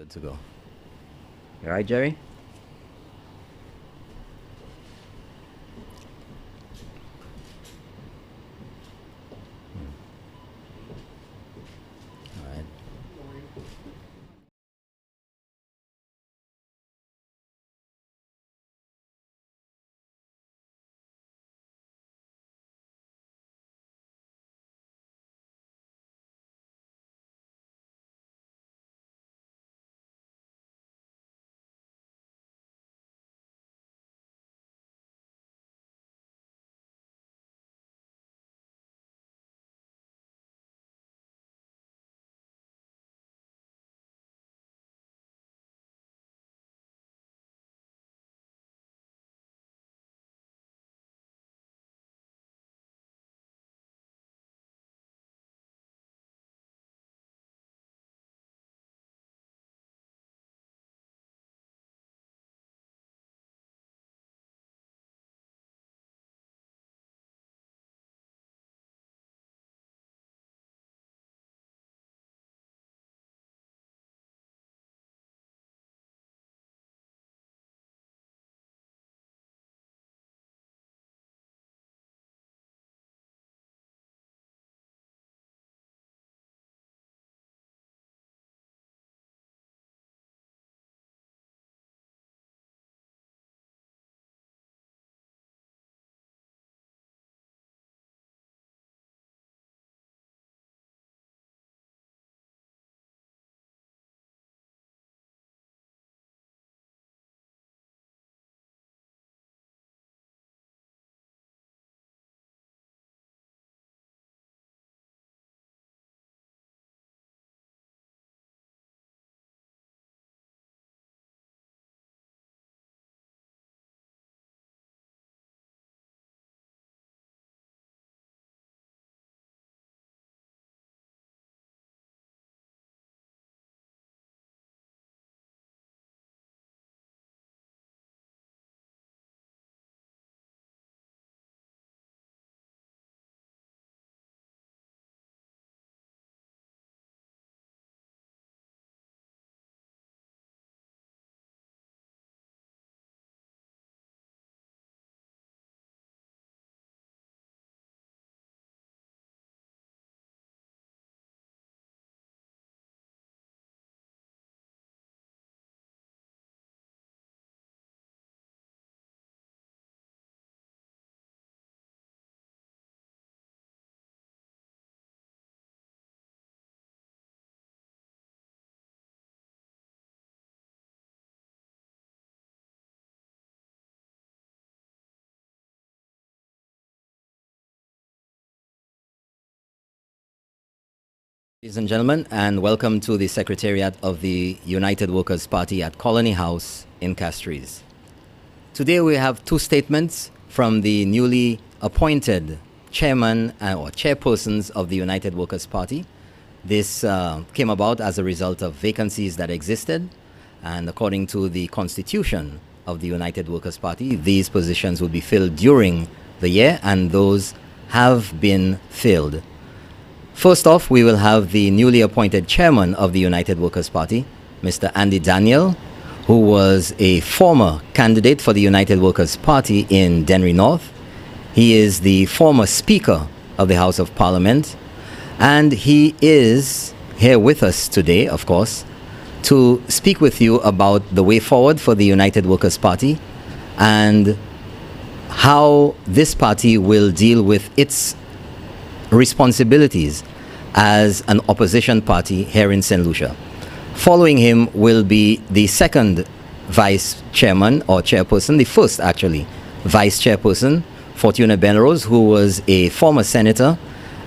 Good to go. You all right, Jerry? All right. Ladies and gentlemen, and welcome to the Secretariat of the United Workers' Party at Colony House in Castries. Today we have two statements from the newly appointed chairman or chairpersons of the United Workers' Party. This came about as a result of vacancies that existed, and according to the constitution of the United Workers' Party, these positions will be filled during the year, and those have been filled. First off, we will have the newly appointed chairman of the United Workers' Party, Mr. Andy Daniel, who was a former candidate for the United Workers' Party in Dennery North. He is the former Speaker of the House of Parliament, and he is here with us today, of course, to speak with you about the way forward for the United Workers' Party and how this party will deal with its responsibilities as an opposition party here in St. Lucia. Following him will be the second vice chairman or chairperson, the first actually vice chairperson, Fortuna Benrose, who was a former senator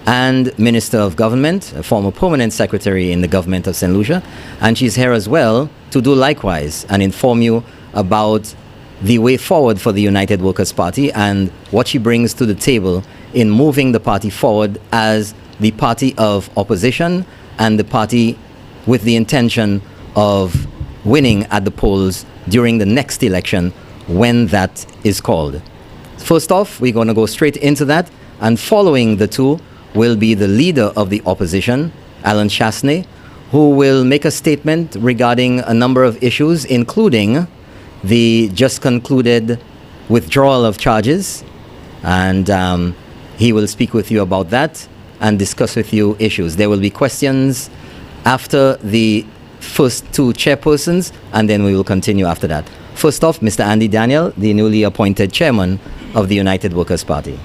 and minister of government, a former permanent secretary in the government of St. Lucia, and she's here as well to do likewise and inform you about the way forward for the United Workers' Party and what she brings to the table in moving the party forward as the party of opposition and the party with the intention of winning at the polls during the next election when that is called. First off, we're going to go straight into that, and following the two will be the leader of the opposition, Alan Chasney, who will make a statement regarding a number of issues, including the just concluded withdrawal of charges, and he will speak with you about that and discuss with you issues. There will be questions after the first two chairpersons, and then we will continue after that. First off, Mr. Andy Daniel, the newly appointed chairman of the United Workers' Party.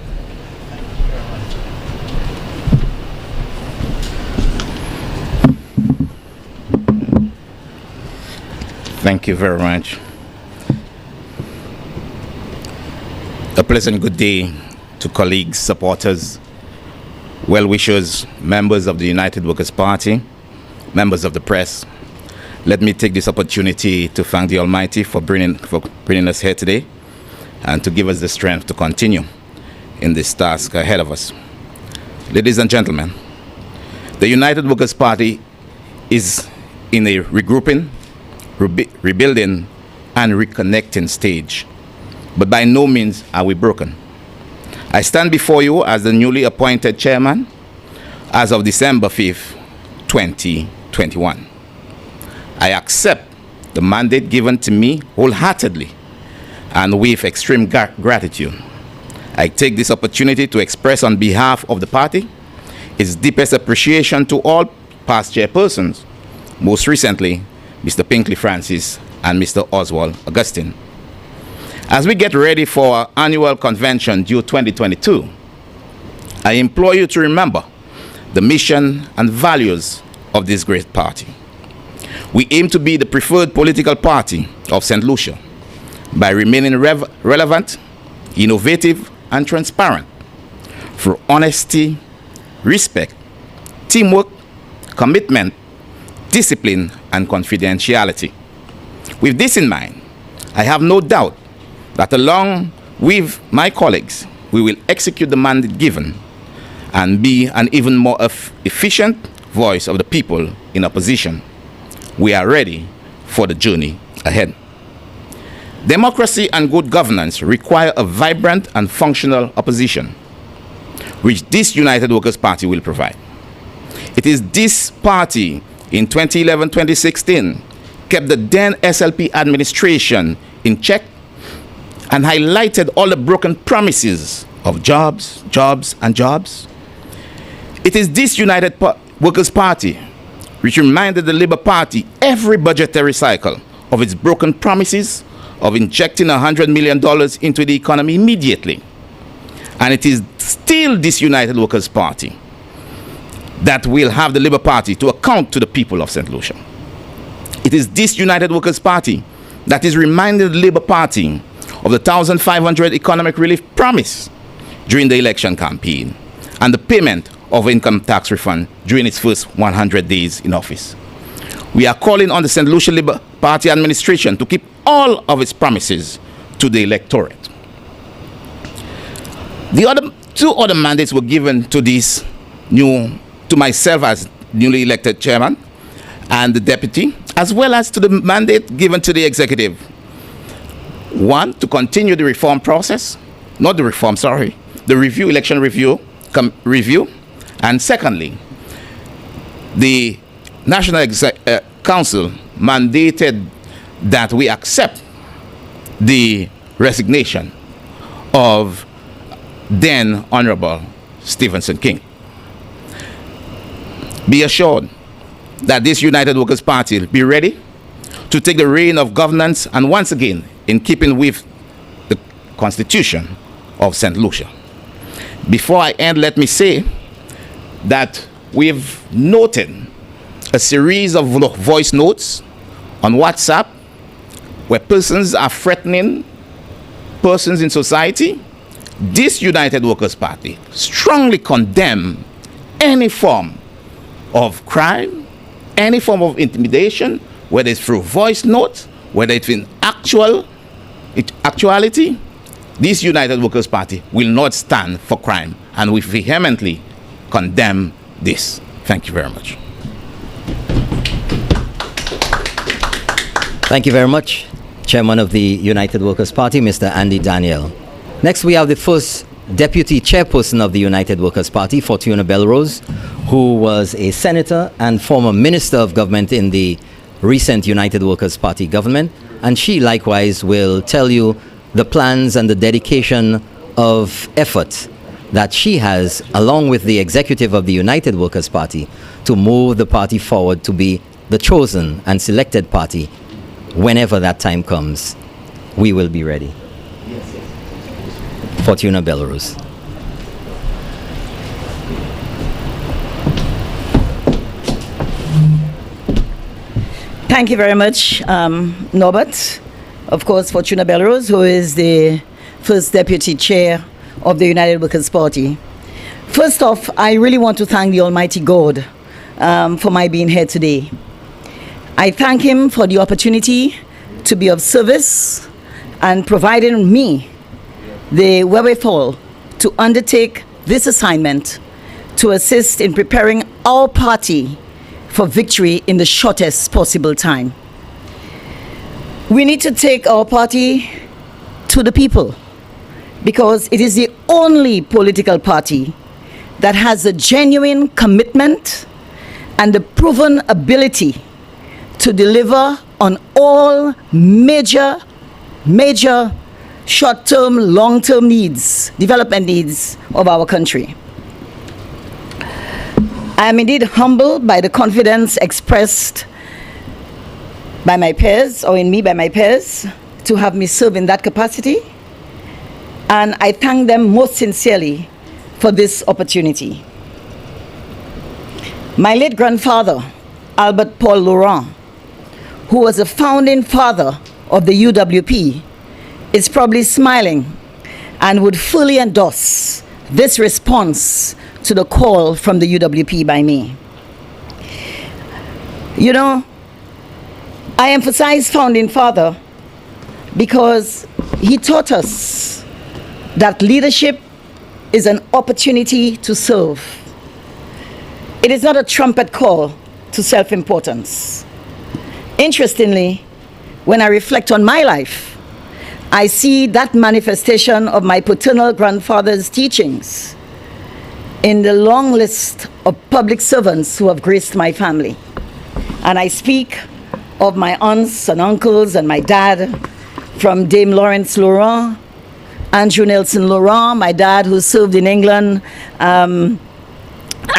Thank you very much. A pleasant good day to colleagues, supporters, well-wishers, members of the United Workers' Party, members of the press. Let me take this opportunity to thank the Almighty for bringing us here today and to give us the strength to continue in this task ahead of us. Ladies and gentlemen, the United Workers' Party is in a regrouping, rebuilding, and reconnecting stage, but by no means are we broken. I stand before you as the newly appointed chairman as of December 5th, 2021. I accept the mandate given to me wholeheartedly and with extreme gratitude. I take this opportunity to express on behalf of the party its deepest appreciation to all past chairpersons, most recently Mr. Pinkley Francis and Mr. Oswald Augustine. As we get ready for our annual convention due 2022, I implore you to remember the mission and values of this great party. We aim to be the preferred political party of St. Lucia by remaining relevant, innovative, and transparent through honesty, respect, teamwork, commitment, discipline, and confidentiality. With this in mind, I have no doubt that along with my colleagues, we will execute the mandate given and be an even more efficient voice of the people in opposition. We are ready for the journey ahead. Democracy and good governance require a vibrant and functional opposition, which this United Workers' Party will provide. It is this party in 2011-2016 kept the then SLP administration in check and highlighted all the broken promises of jobs, jobs, and jobs. It is this United Workers' Party which reminded the Labour Party every budgetary cycle of its broken promises of injecting $100 million into the economy immediately. And it is still this United Workers' Party that will have the Labour Party to account to the people of St. Lucia. It is this United Workers' Party that is reminding the Labour Party of the 1,500 economic relief promise during the election campaign and the payment of income tax refund during its first 100 days in office. We are calling on the St. Lucia Labour Party administration to keep all of its promises to the electorate. The two other mandates were given to myself as newly elected chairman and the deputy, as well as to the mandate given to the executive. One, to continue the reform process, the election review. And secondly, the National Council mandated that we accept the resignation of then Honorable Stephenson King. Be assured that this United Workers' Party will be ready to take the reign of governance, and once again, in keeping with the Constitution of St. Lucia. Before I end, let me say that we've noted a series of voice notes on WhatsApp where persons are threatening persons in society. This United Workers' Party strongly condemn any form of crime, any form of intimidation, whether it's through voice notes, whether it's in actuality. This United Workers' Party will not stand for crime, and we vehemently condemn this. Thank you very much. Thank you very much, Chairman of the United Workers' Party, Mr. Andy Daniel. Next, we have the first Deputy Chairperson of the United Workers' Party, Fortuna Belrose, who was a senator and former Minister of Government in the recent United Workers' Party government, and she likewise will tell you the plans and the dedication of effort that she has, along with the executive of the United Workers' Party, to move the party forward to be the chosen and selected party. Whenever that time comes, we will be ready. Fortuna Belrose. Thank you very much, Norbert. Of course, Fortuna Belrose, who is the first Deputy Chair of the United Workers' Party. First off, I really want to thank the Almighty God for my being here today. I thank Him for the opportunity to be of service and providing me the wherewithal to undertake this assignment to assist in preparing our party for victory in the shortest possible time. We need to take our party to the people because it is the only political party that has a genuine commitment and the proven ability to deliver on all major short-term, long-term needs, development needs of our country. I am indeed humbled by the confidence expressed by my peers, or in me by my peers, to have me serve in that capacity. And I thank them most sincerely for this opportunity. My late grandfather, Albert Paul Laurent, who was a founding father of the UWP, is probably smiling and would fully endorse this response to the call from the UWP by me. You know, I emphasize founding father because he taught us that leadership is an opportunity to serve. It is not a trumpet call to self-importance. Interestingly, when I reflect on my life, I see that manifestation of my paternal grandfather's teachings in the long list of public servants who have graced my family. And I speak of my aunts and uncles and my dad, from Dame Lawrence Laurent, Andrew Nelson Laurent, my dad who served in England and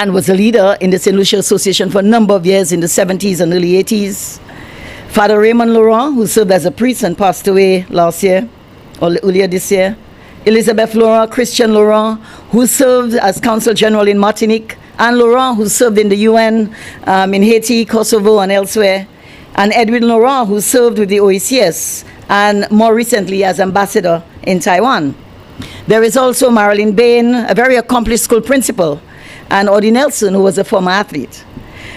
was a leader in the St. Lucia Association for a number of years in the 70s and early 80s. Father Raymond Laurent, who served as a priest and passed away last year, or earlier this year. Elizabeth Laurent, Christian Laurent, who served as Consul General in Martinique, Anne Laurent, who served in the UN, in Haiti, Kosovo, and elsewhere, and Edwin Laurent, who served with the OECS, and more recently as ambassador in Taiwan. There is also Marilyn Bain, a very accomplished school principal, and Audie Nelson, who was a former athlete.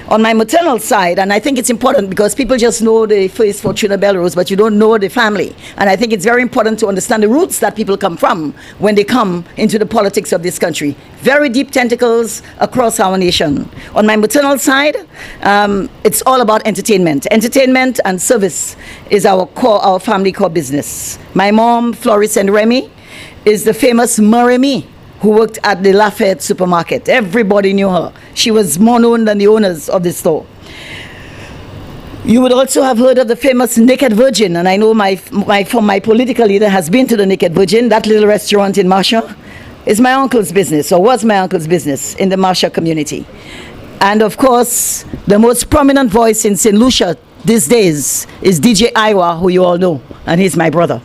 On my maternal side, and I think it's important because people just know the face Fortuna Belrose, but you don't know the family. And I think it's very important to understand the roots that people come from when they come into the politics of this country. Very deep tentacles across our nation. On my maternal side, it's all about entertainment. Entertainment and service is our family core business. My mom, Floris and Remy, is the famous Maremi, who worked at the Lafayette supermarket. Everybody knew her. She was more known than the owners of the store. You would also have heard of the famous Naked Virgin, and I know my political leader has been to the Naked Virgin. That little restaurant in Marcia is my uncle's business, or was my uncle's business in the Marcia community. And of course, the most prominent voice in St. Lucia these days is DJ Iwa, who you all know, and he's my brother.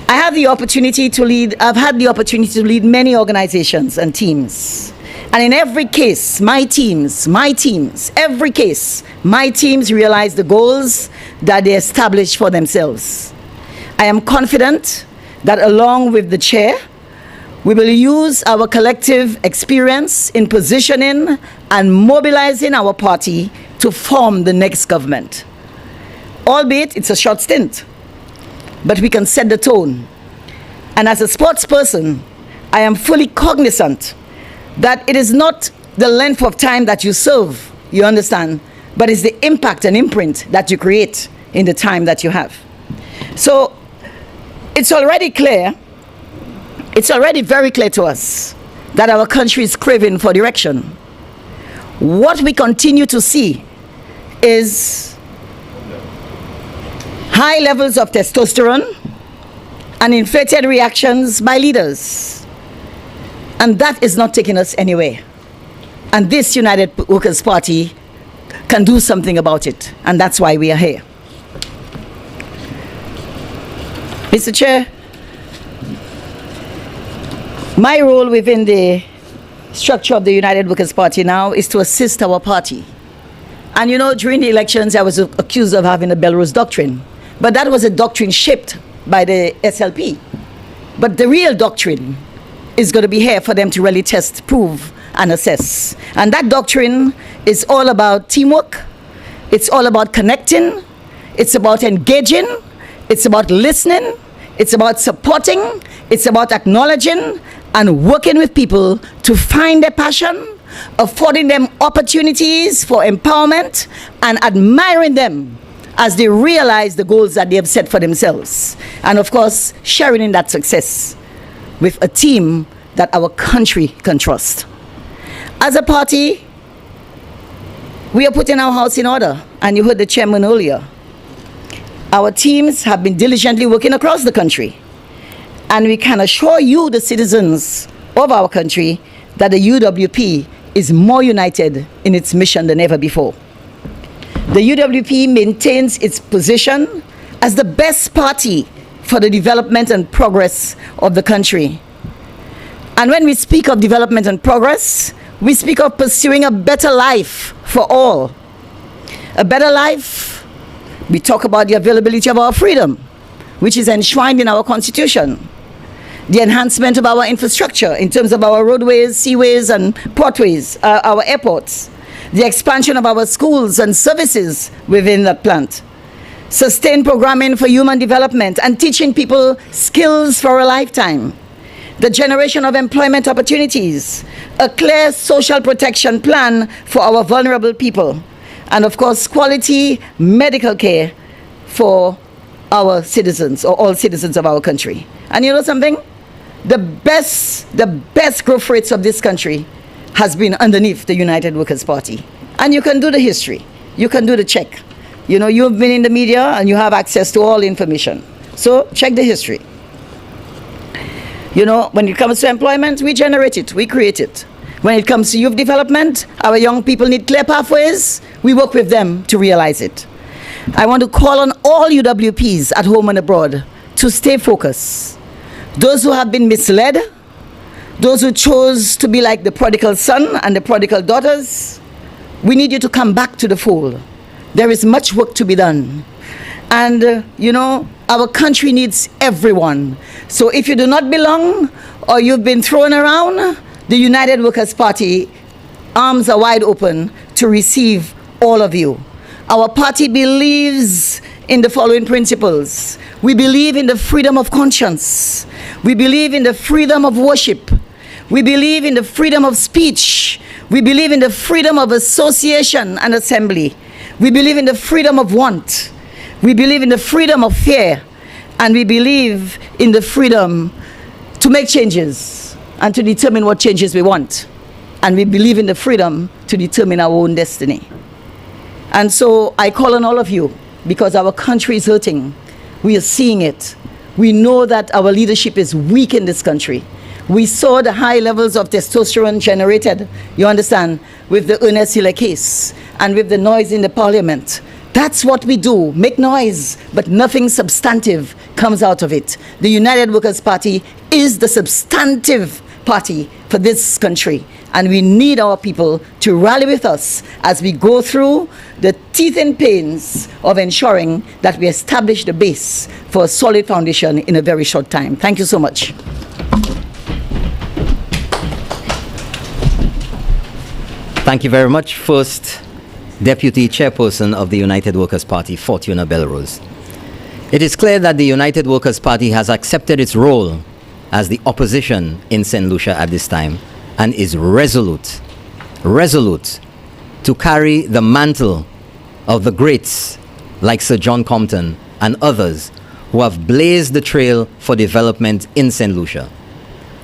I've had the opportunity to lead many organizations and teams. And in every case, my teams realize the goals that they establish for themselves. I am confident that along with the chair, we will use our collective experience in positioning and mobilizing our party to form the next government. Albeit it's a short stint, but we can set the tone. And as a sports person, I am fully cognizant that it is not the length of time that you serve, you understand, but it's the impact and imprint that you create in the time that you have. So it's already very clear to us that our country is craving for direction. What we continue to see is high levels of testosterone and inflated reactions by leaders. And that is not taking us anywhere. And this United Workers' Party can do something about it. And that's why we are here. Mr. Chair, my role within the structure of the United Workers' Party now is to assist our party. And you know, during the elections, I was accused of having a Belrose doctrine. But that was a doctrine shaped by the SLP. But the real doctrine is going to be here for them to really test, prove, and assess. And that doctrine is all about teamwork. It's all about connecting. It's about engaging. It's about listening. It's about supporting. It's about acknowledging and working with people to find their passion, affording them opportunities for empowerment, and admiring them as they realize the goals that they have set for themselves. And of course, sharing in that success with a team that our country can trust. As a party, we are putting our house in order, and you heard the chairman earlier. Our teams have been diligently working across the country, and we can assure you, the citizens of our country, that the UWP is more united in its mission than ever before. The UWP maintains its position as the best party for the development and progress of the country. And when we speak of development and progress, we speak of pursuing a better life for all. A better life, we talk about the availability of our freedom, which is enshrined in our Constitution. The enhancement of our infrastructure in terms of our roadways, seaways, and portways, our airports. The expansion of our schools and services within that plant. Sustained programming for human development and teaching people skills for a lifetime. The generation of employment opportunities. A clear social protection plan for our vulnerable people. And of course, quality medical care for our citizens, or all citizens of our country. And you know something? The best growth rates of this country has been underneath the United Workers' Party. And you can do the history. You can do the check. You know, you've been in the media and you have access to all information. So check the history. You know, when it comes to employment, we generate it, we create it. When it comes to youth development, our young people need clear pathways. We work with them to realize it. I want to call on all UWPs at home and abroad to stay focused. Those who have been misled, those who chose to be like the prodigal son and the prodigal daughters, we need you to come back to the fold. There is much work to be done. And, you know, our country needs everyone. So if you do not belong or you've been thrown around, the United Workers' Party, arms are wide open to receive all of you. Our party believes in the following principles. We believe in the freedom of conscience. We believe in the freedom of worship. We believe in the freedom of speech. We believe in the freedom of association and assembly. We believe in the freedom of want. We believe in the freedom of fear. And we believe in the freedom to make changes and to determine what changes we want. And we believe in the freedom to determine our own destiny. And so I call on all of you, because our country is hurting. We are seeing it. We know that our leadership is weak in this country. We saw the high levels of testosterone generated, you understand, with the Ernest Hiller case and with the noise in the parliament. That's what we do, make noise, but nothing substantive comes out of it. The United Workers' Party is the substantive party for this country, and we need our people to rally with us as we go through the teeth and pains of ensuring that we establish the base for a solid foundation in a very short time. Thank you so much. Thank you very much. First, Deputy Chairperson of the United Workers' Party, Fortuna Belrose. It is clear that the United Workers' Party has accepted its role as the opposition in St. Lucia at this time and is resolute to carry the mantle of the greats like Sir John Compton and others who have blazed the trail for development in St. Lucia.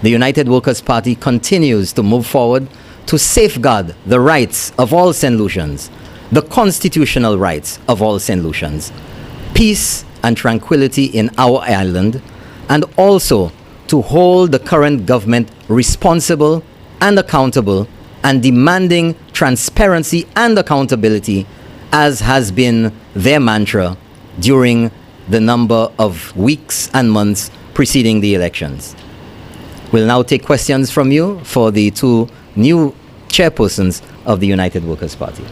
The United Workers' Party continues to move forward to safeguard the rights of all St. Lucians, the constitutional rights of all St. Lucians, peace and tranquility in our island, and also to hold the current government responsible and accountable and demanding transparency and accountability, as has been their mantra during the number of weeks and months preceding the elections. We'll now take questions from you for the two new chairpersons of the United Workers' Party.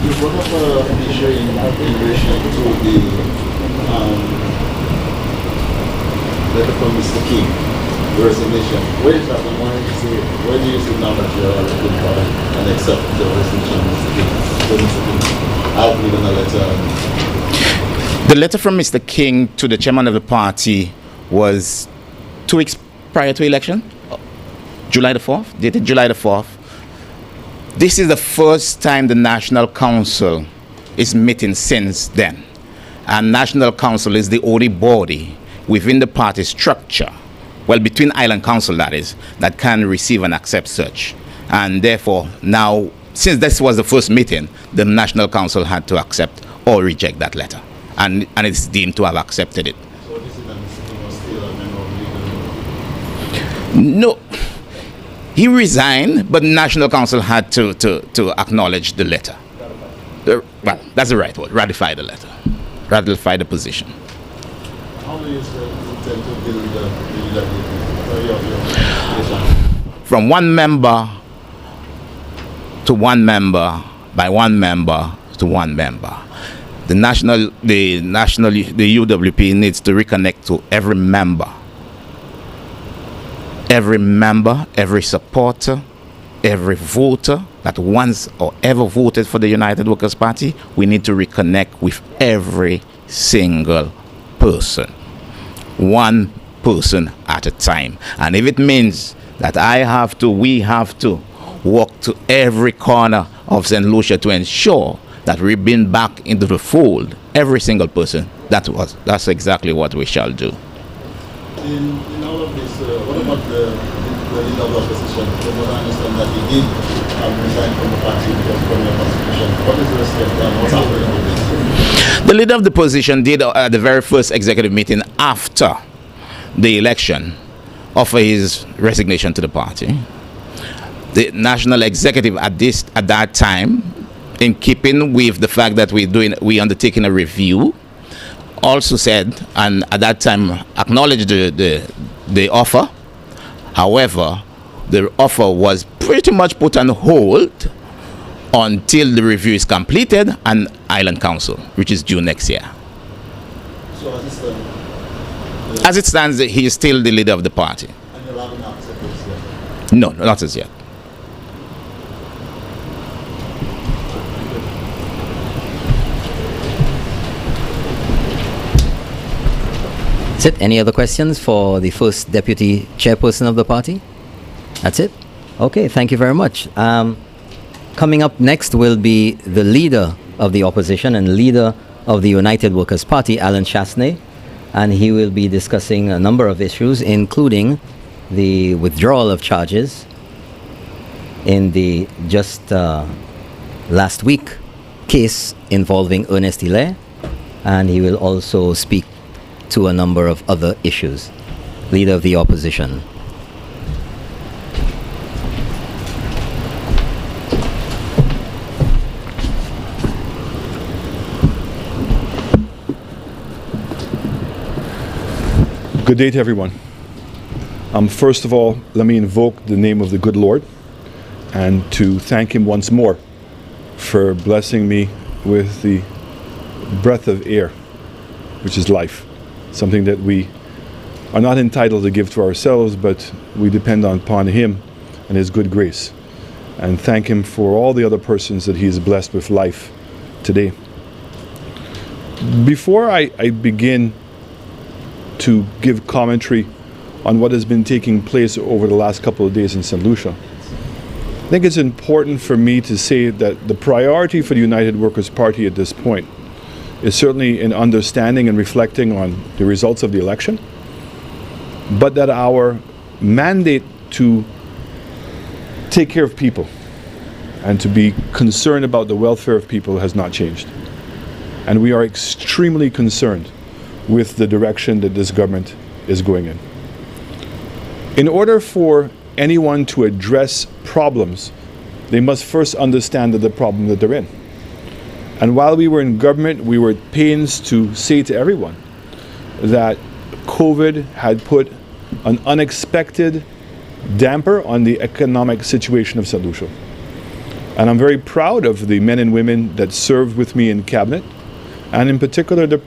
You brought up an issue in relation to the letter from Mr. King, the resignation. Where is that? I wanted to see, where do you see now that you are looking for and accept the resignation of Mr. King? So Mr. King, I've given a letter. The letter from Mr. King to the chairman of the party was 2 weeks prior to election, July the 4th, dated July the 4th. This is the first time the National Council is meeting since then. And National Council is the only body within the party structure, well, between Island Council, that is, that can receive and accept such. And therefore, now, since this was the first meeting, the National Council had to accept or reject that letter. And it's deemed to have accepted it. So this is that Mr. King was still a member of the legal? No. He resigned, but the National Council had to acknowledge the letter. Well, that's the right word, ratify the letter, ratify the position. How do you intend to deal with the From one member to one member, by one member to one member. The UWP needs to reconnect to every member. Every member, every supporter, every voter that once or ever voted for the United Workers' Party, we need to reconnect with every single person. One person at a time. And if it means that we have to walk to every corner of St. Lucia to ensure that we bring back into the fold every single person, that's exactly what we shall do. In all of this, what about the leader of the opposition? From what I understand, that he did resign from the party because of the opposition. What is the respect and what's happening with this? The leader of the opposition did at the very first executive meeting after the election offer his resignation to the party. The national executive at that time, in keeping with the fact that we undertaking a review, also said, and at that time acknowledged the offer. However, the offer was pretty much put on hold until the review is completed and Island Council, which is due next year. So As it stands, he is still the leader of the party. and you'll have an answer to this yet? No, not as yet. That's it. Any other questions for the first deputy chairperson of the party? That's it. Okay, thank you very much. Coming up next will be the leader of the opposition and leader of the United Workers' Party, Alan Chasney, and he will be discussing a number of issues, including the withdrawal of charges in the just last week case involving Ernest Hilaire, and he will also speak to a number of other issues. Leader of the opposition. Good day to everyone. First of all, let me invoke the name of the good Lord and to thank him once more for blessing me with the breath of air, which is life, something that we are not entitled to give to ourselves, but we depend upon him and his good grace, and thank him for all the other persons that he has blessed with life today. Before I begin to give commentary on what has been taking place over the last couple of days in St. Lucia, I think it's important for me to say that the priority for the United Workers' Party at this point is certainly in understanding and reflecting on the results of the election, but that our mandate to take care of people and to be concerned about the welfare of people has not changed. And we are extremely concerned with the direction that this government is going in. In order for anyone to address problems, they must first understand the problem that they're in. And while we were in government, we were at pains to say to everyone that COVID had put an unexpected damper on the economic situation of St. Lucia. And I'm very proud of the men and women that served with me in cabinet, and in particular the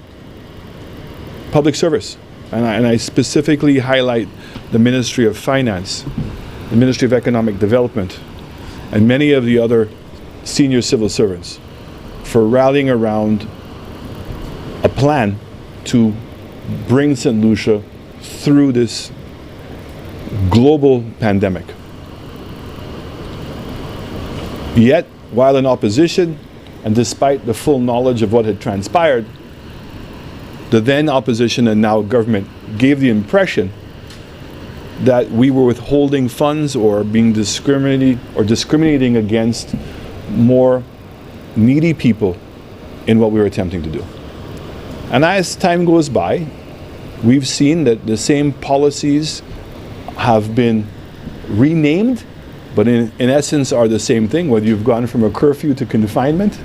public service. And I specifically highlight the Ministry of Finance, the Ministry of Economic Development, and many of the other senior civil servants for rallying around a plan to bring St. Lucia through this global pandemic. Yet, while in opposition, and despite the full knowledge of what had transpired, the then opposition and now government gave the impression that we were withholding funds or being discriminating against more needy people in what we were attempting to do. And as time goes by, we've seen that the same policies have been renamed, but in essence are the same thing, whether you've gone from a curfew to confinement.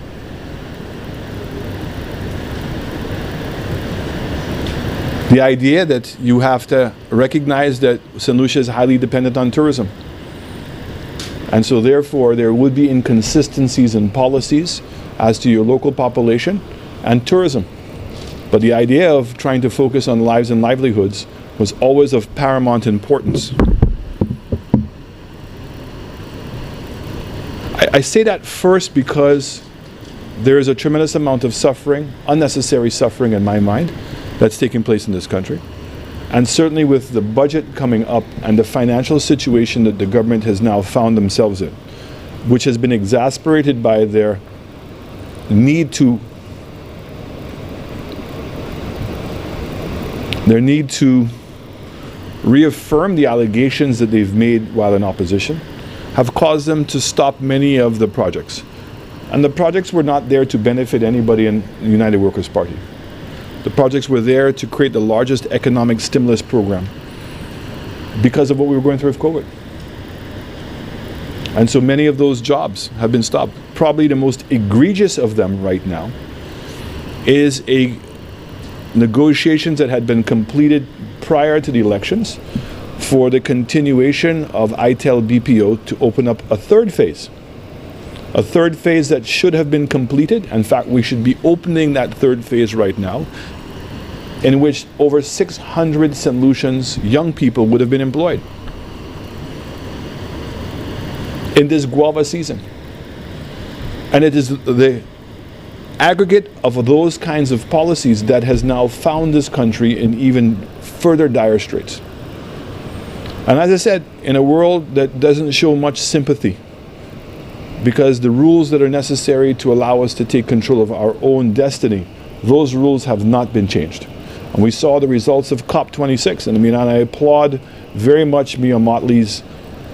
The idea that you have to recognize that St. Lucia is highly dependent on tourism. And so therefore there would be inconsistencies in policies as to your local population and tourism. But the idea of trying to focus on lives and livelihoods was always of paramount importance. I say that first because there is a tremendous amount of suffering, unnecessary suffering in my mind, that's taking place in this country. And certainly with the budget coming up and the financial situation that the government has now found themselves in, which has been exasperated by their need to reaffirm the allegations that they've made while in opposition, have caused them to stop many of the projects. And the projects were not there to benefit anybody in the United Workers' Party. The projects were there to create the largest economic stimulus program because of what we were going through with COVID. And so many of those jobs have been stopped. Probably the most egregious of them right now is a negotiations that had been completed prior to the elections for the continuation of ITEL BPO to open up a third phase. A third phase that should have been completed. In fact, we should be opening that third phase right now, in which over 600 St. Lucians, young people, would have been employed in this guava season. And it is the aggregate of those kinds of policies that has now found this country in even further dire straits. And as I said, in a world that doesn't show much sympathy, because the rules that are necessary to allow us to take control of our own destiny, those rules have not been changed. And we saw the results of COP26. And I applaud very much Mia Mottley's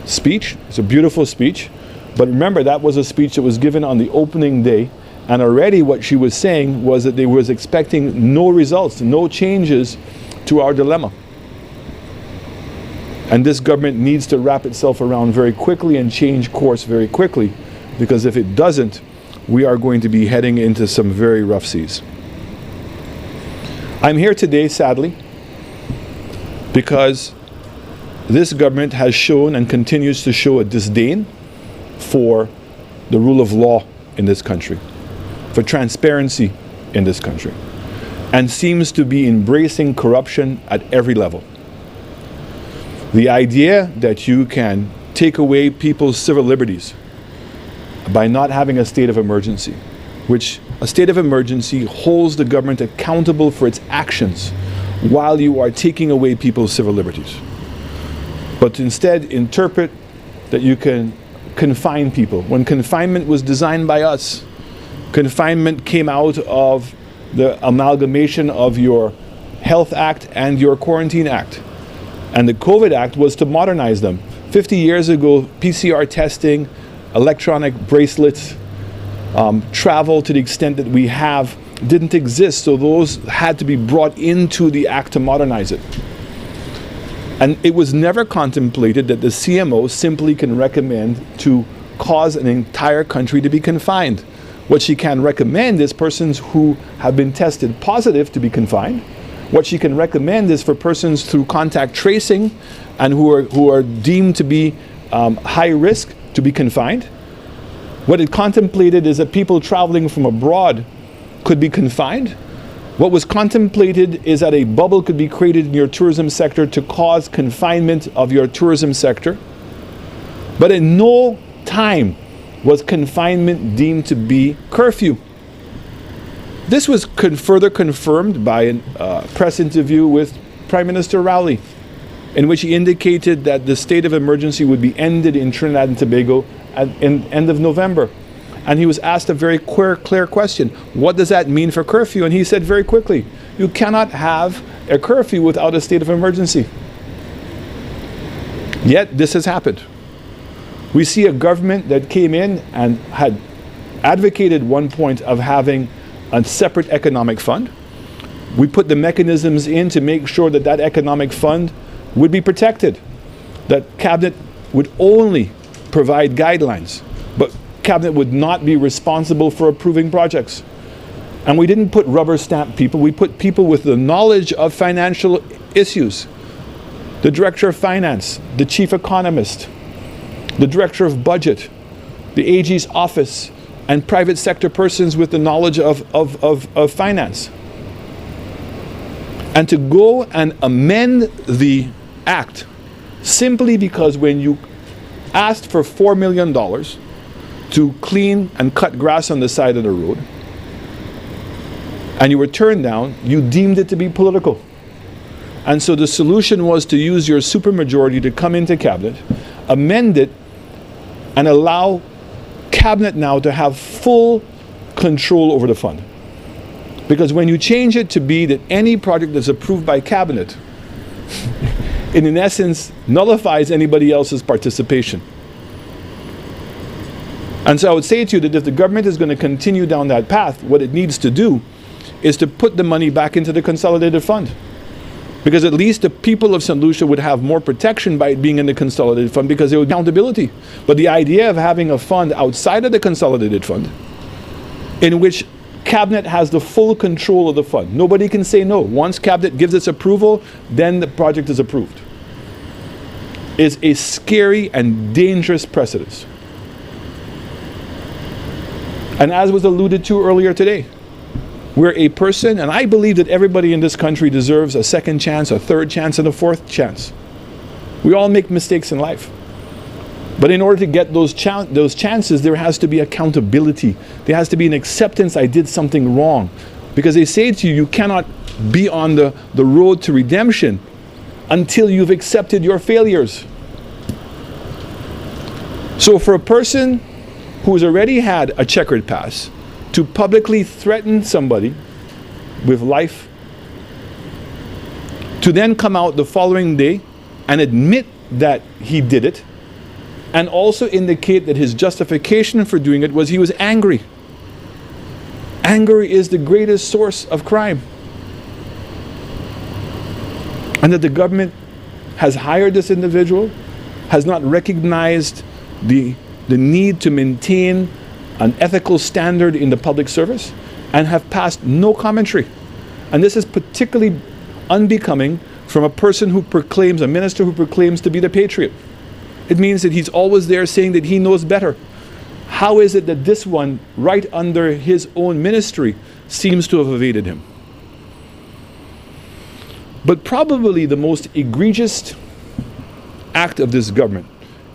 speech. It's a beautiful speech. But remember, that was a speech that was given on the opening day. And already what she was saying was that they was expecting no results, no changes to our dilemma. And this government needs to wrap itself around very quickly and change course very quickly, because if it doesn't, we are going to be heading into some very rough seas. I'm here today, sadly, because this government has shown and continues to show a disdain for the rule of law in this country, for transparency in this country, and seems to be embracing corruption at every level. The idea that you can take away people's civil liberties by not having a state of emergency, which a state of emergency holds the government accountable for its actions while you are taking away people's civil liberties. But to instead interpret that you can confine people. When confinement was designed by us, confinement came out of the amalgamation of your Health Act and your Quarantine Act. And the COVID Act was to modernize them. 50 years ago, PCR testing, electronic bracelets, travel to the extent that we have didn't exist, so those had to be brought into the act to modernize it. And it was never contemplated that the CMO simply can recommend to cause an entire country to be confined. What she can recommend is persons who have been tested positive to be confined. What she can recommend is for persons through contact tracing and who are deemed to be high risk to be confined. What it contemplated is that people traveling from abroad could be confined. What was contemplated is that a bubble could be created in your tourism sector to cause confinement of your tourism sector. But at no time was confinement deemed to be curfew. This was further confirmed by a press interview with Prime Minister Rowley, in which he indicated that the state of emergency would be ended in Trinidad and Tobago at end of November. And he was asked a very clear question: what does that mean for curfew? And he said very quickly, you cannot have a curfew without a state of emergency. Yet this has happened. We see a government that came in and had advocated one point of having a separate economic fund. We put the mechanisms in to make sure that that economic fund would be protected, that Cabinet would only provide guidelines, but Cabinet would not be responsible for approving projects. And we didn't put rubber stamp people, we put people with the knowledge of financial issues. The Director of Finance, the Chief Economist, the Director of Budget, the AG's office, and private sector persons with the knowledge of finance. And to go and amend the act simply because when you asked for $4 million to clean and cut grass on the side of the road, and you were turned down, you deemed it to be political. And so the solution was to use your supermajority to come into Cabinet, amend it, and allow Cabinet now to have full control over the fund. Because when you change it to be that any project that's approved by Cabinet, it in essence nullifies anybody else's participation. And so I would say to you that if the government is going to continue down that path, what it needs to do is to put the money back into the consolidated fund. Because at least the people of St. Lucia would have more protection by it being in the consolidated fund, because there would be accountability. But the idea of having a fund outside of the consolidated fund, in which Cabinet has the full control of the fund. Nobody can say no. Once Cabinet gives its approval, then the project is approved. is a scary and dangerous precedent. And as was alluded to earlier today, where a person, and I believe that everybody in this country deserves a second chance, a third chance, and a fourth chance. We all make mistakes in life. But in order to get those chances, there has to be accountability. There has to be an acceptance I did something wrong. Because they say to you, you cannot be on the road to redemption until you've accepted your failures. So for a person who has already had a checkered past to publicly threaten somebody with life, to then come out the following day and admit that he did it, and also indicate that his justification for doing it was he was angry. Anger is the greatest source of crime. And that the government has hired this individual, has not recognized the need to maintain an ethical standard in the public service, and have passed no commentary. And this is particularly unbecoming from a person who proclaims, a minister who proclaims to be the patriot. It means that he's always there saying that he knows better. How is it that this one, right under his own ministry, seems to have evaded him? But probably the most egregious act of this government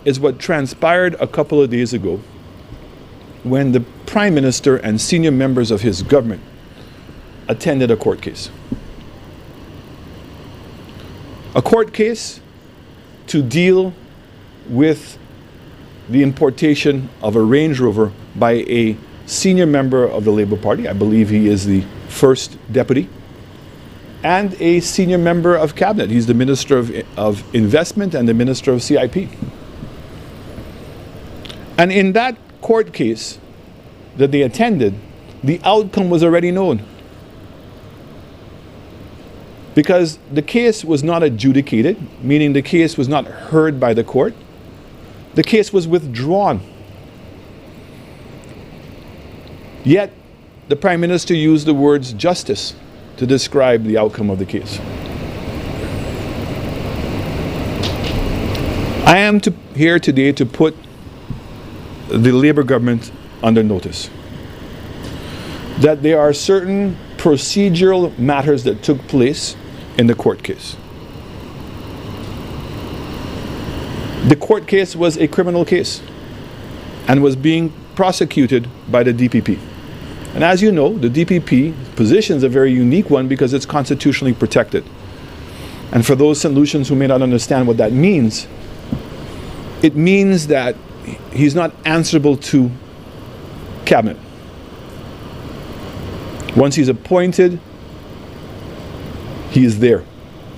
is what transpired a couple of days ago when the Prime Minister and senior members of his government attended a court case. A court case to deal with the importation of a Range Rover by a senior member of the Labour Party. I believe he is the first deputy, and a senior member of cabinet. He's the Minister of Investment and the Minister of CIP. And in that court case that they attended, the outcome was already known. Because the case was not adjudicated, meaning the case was not heard by the court. The case was withdrawn. Yet, the Prime Minister used the words justice to describe the outcome of the case. I am here today to put the Labour government under notice that there are certain procedural matters that took place in the court case. The court case was a criminal case and was being prosecuted by the DPP. And as you know, the DPP position is a very unique one because it's constitutionally protected. And for those St. Lucians who may not understand what that means, it means that he's not answerable to cabinet. Once he's appointed, he is there.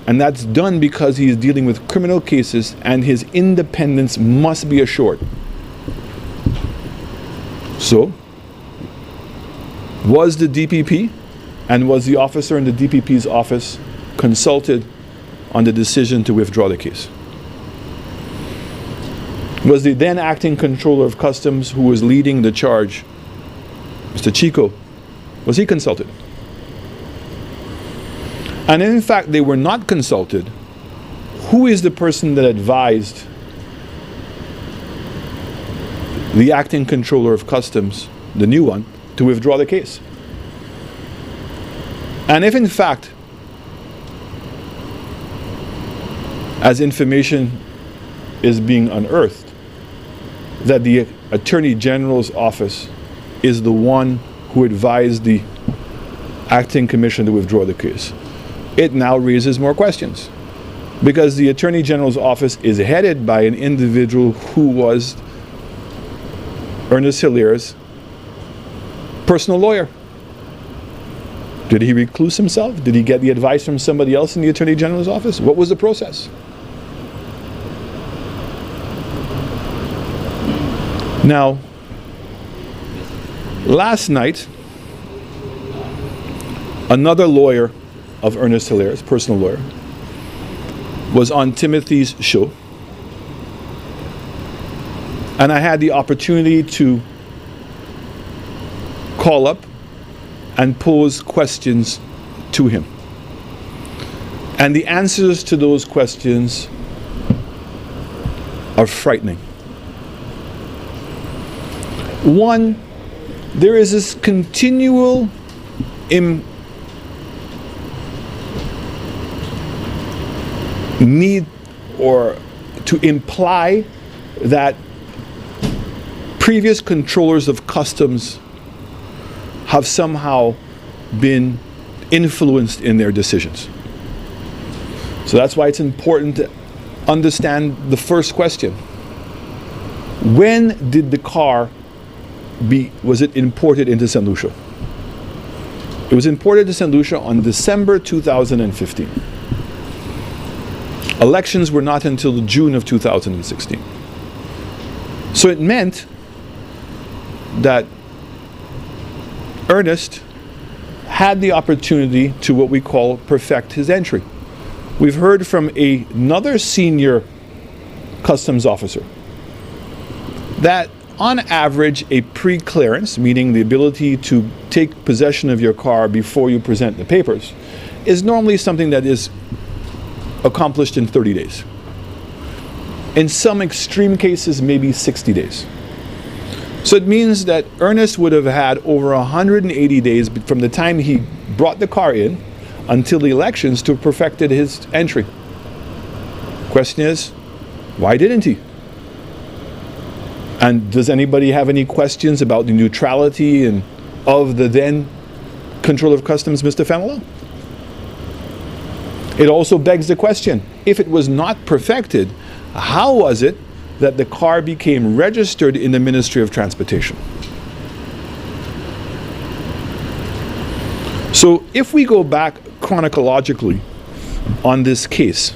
And that's done because he is dealing with criminal cases and his independence must be assured. So, was the DPP and was the officer in the DPP's office consulted on the decision to withdraw the case? Was the then acting controller of customs who was leading the charge, Mr. Chico, was he consulted? And in fact, they were not consulted. Who is the person that advised the acting controller of customs, the new one, to withdraw the case? And if in fact, as information is being unearthed, that the Attorney General's office is the one who advised the acting commission to withdraw the case, it now raises more questions. Because the Attorney General's office is headed by an individual who was Ernest Hilaire's personal lawyer. Did he recluse himself? Did he get the advice from somebody else in the Attorney General's office? What was the process? Now, last night, another lawyer of Ernest Hilaire's, personal lawyer, was on Timothy's show. And I had the opportunity to call up and pose questions to him. And the answers to those questions are frightening. One, there is this continual need or to imply that previous controllers of customs have somehow been influenced in their decisions. So that's why it's important to understand the first question. When did the car was it imported into St. Lucia? It was imported to St. Lucia on December 2015. Elections were not until June of 2016. So it meant that Ernest had the opportunity to what we call perfect his entry. We've heard from another senior customs officer that on average a pre-clearance, meaning the ability to take possession of your car before you present the papers, is normally something that is accomplished in 30 days. In some extreme cases, maybe 60 days. So it means that Ernest would have had over 180 days from the time he brought the car in until the elections to have perfected his entry. Question is, why didn't he? And does anybody have any questions about the neutrality and of the then Controller of Customs, Mr. Fenelon? It also begs the question, if it was not perfected, how was it that the car became registered in the Ministry of Transportation? So if we go back chronologically on this case,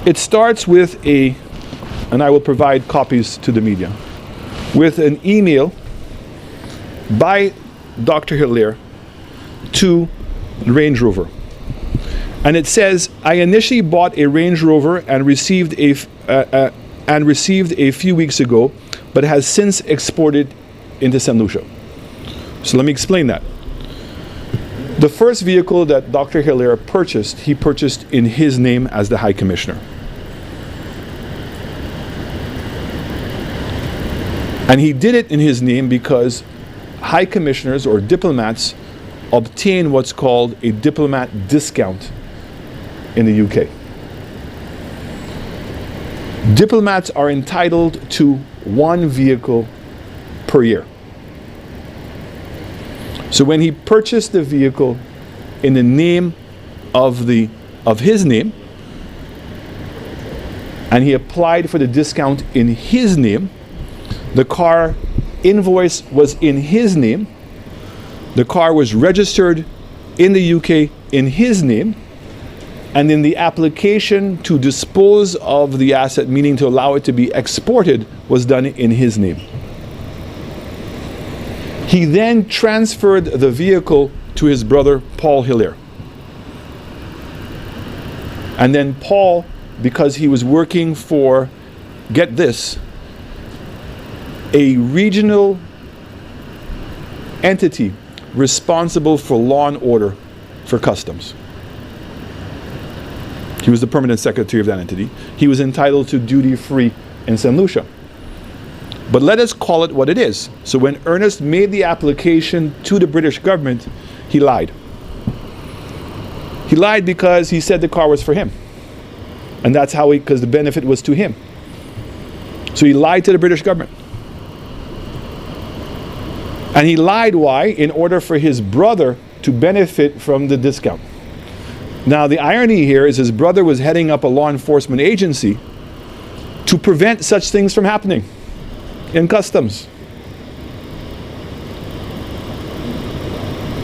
it starts with and I will provide copies to the media, with an email by Dr. Hilaire to Range Rover. And it says, I initially bought a Range Rover and received a few weeks ago, but has since exported into St. Lucia. So let me explain that. The first vehicle that Dr. Hilaire purchased, he purchased in his name as the High Commissioner. And he did it in his name because High Commissioners or diplomats obtain what's called a diplomat discount in the UK. Diplomats are entitled to one vehicle per year. So when he purchased the vehicle in the name of his name, and he applied for the discount in his name, the car invoice was in his name, the car was registered in the UK in his name, and then the application to dispose of the asset, meaning to allow it to be exported, was done in his name. He then transferred the vehicle to his brother, Paul Hilaire. And then Paul, because he was working for, get this, a regional entity responsible for law and order for customs. He was the permanent secretary of that entity. He was entitled to duty-free in St. Lucia. But let us call it what it is. So when Ernest made the application to the British government, he lied. He lied because he said the car was for him. And that's how because the benefit was to him. So he lied to the British government. And he lied why? In order for his brother to benefit from the discount. Now the irony here is his brother was heading up a law enforcement agency to prevent such things from happening in customs.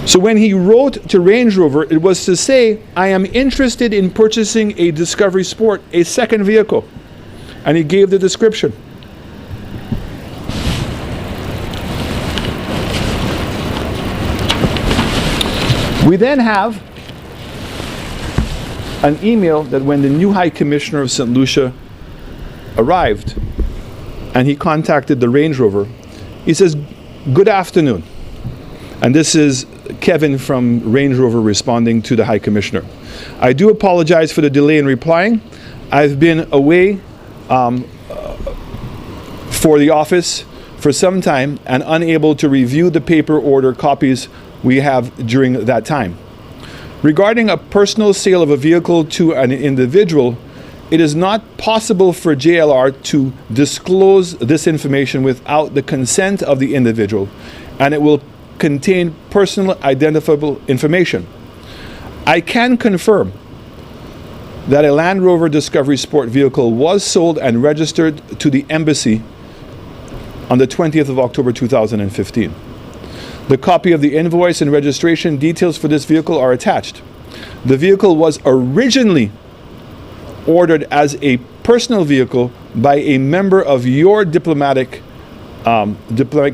So when he wrote to Range Rover, it was to say, I am interested in purchasing a Discovery Sport, a second vehicle. And he gave the description. We then have an email that when the new High Commissioner of St. Lucia arrived and he contacted the Range Rover, he says, good afternoon. And this is Kevin from Range Rover responding to the High Commissioner. I do apologize for the delay in replying. I've been away for the office for some time and unable to review the paper order copies we have during that time. Regarding a personal sale of a vehicle to an individual, it is not possible for JLR to disclose this information without the consent of the individual, and it will contain personal identifiable information. I can confirm that a Land Rover Discovery Sport vehicle was sold and registered to the embassy on the 20th of October 2015. The copy of the invoice and registration details for this vehicle are attached. The vehicle was originally ordered as a personal vehicle by a member of your diplomatic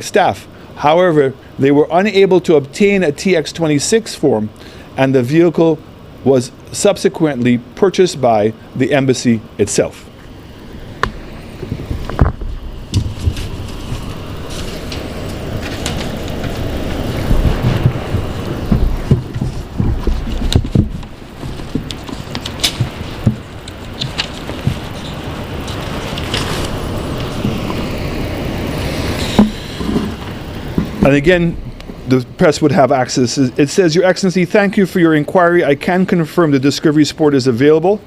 staff. However, they were unable to obtain a TX-26 form, and the vehicle was subsequently purchased by the embassy itself. And again, the press would have access. It says, Your Excellency, thank you for your inquiry. I can confirm the Discovery Sport is available.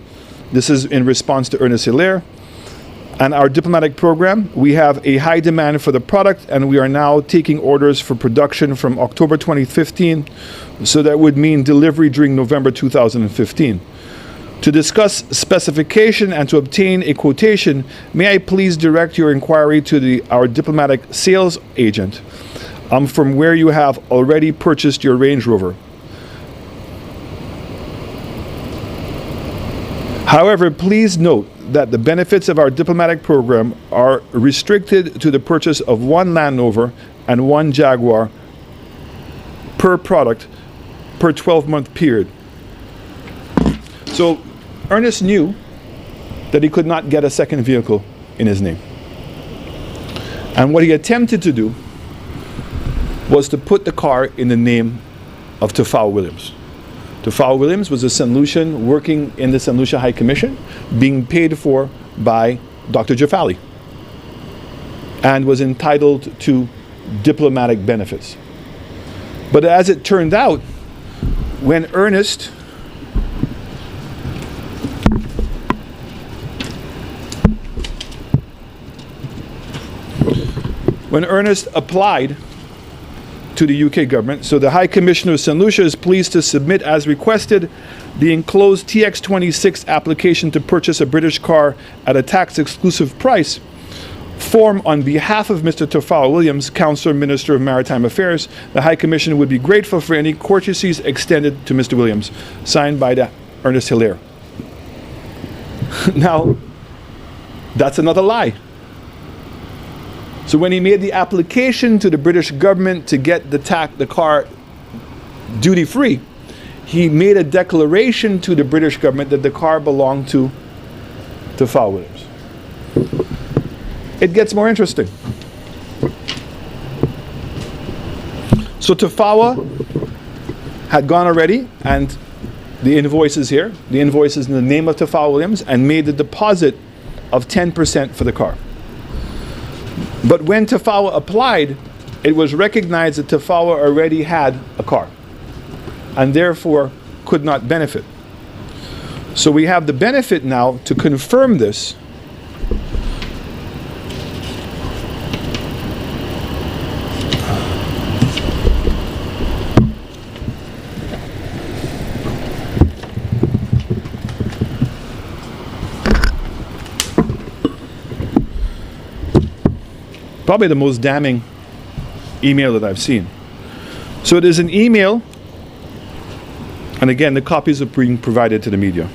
This is in response to Ernest Hilaire. And our diplomatic program, we have a high demand for the product, and we are now taking orders for production from October 2015. So that would mean delivery during November 2015. To discuss specification and to obtain a quotation, may I please direct your inquiry to our diplomatic sales agent from where you have already purchased your Range Rover. However, please note that the benefits of our diplomatic program are restricted to the purchase of one Land Rover and one Jaguar per product per 12-month period. So Ernest knew that he could not get a second vehicle in his name. And what he attempted to do was to put the car in the name of Tafawa Williams. Tafawa Williams was a St. Lucian working in the St. Lucia High Commission, being paid for by Dr. Jafali, and was entitled to diplomatic benefits. But as it turned out, when Ernest applied to the UK government, so the High Commissioner of St. Lucia is pleased to submit as requested the enclosed TX-26 application to purchase a British car at a tax-exclusive price form on behalf of Mr. Tafawa Williams, Councillor Minister of Maritime Affairs. The High Commission would be grateful for any courtesies extended to Mr. Williams. Signed by the Ernest Hilaire. Now, that's another lie. So when he made the application to the British government to get the car duty-free, he made a declaration to the British government that the car belonged to Tafawa Williams. It gets more interesting. So Tafawa had gone already, and the invoice is here. The invoice is in the name of Tafawa Williams, and made the deposit of 10% for the car. But when Tafawa applied, it was recognized that Tafawa already had a car and therefore could not benefit. So we have the benefit now to confirm this. Probably the most damning email that I've seen. So it is an email, and again, the copies are being provided to the media.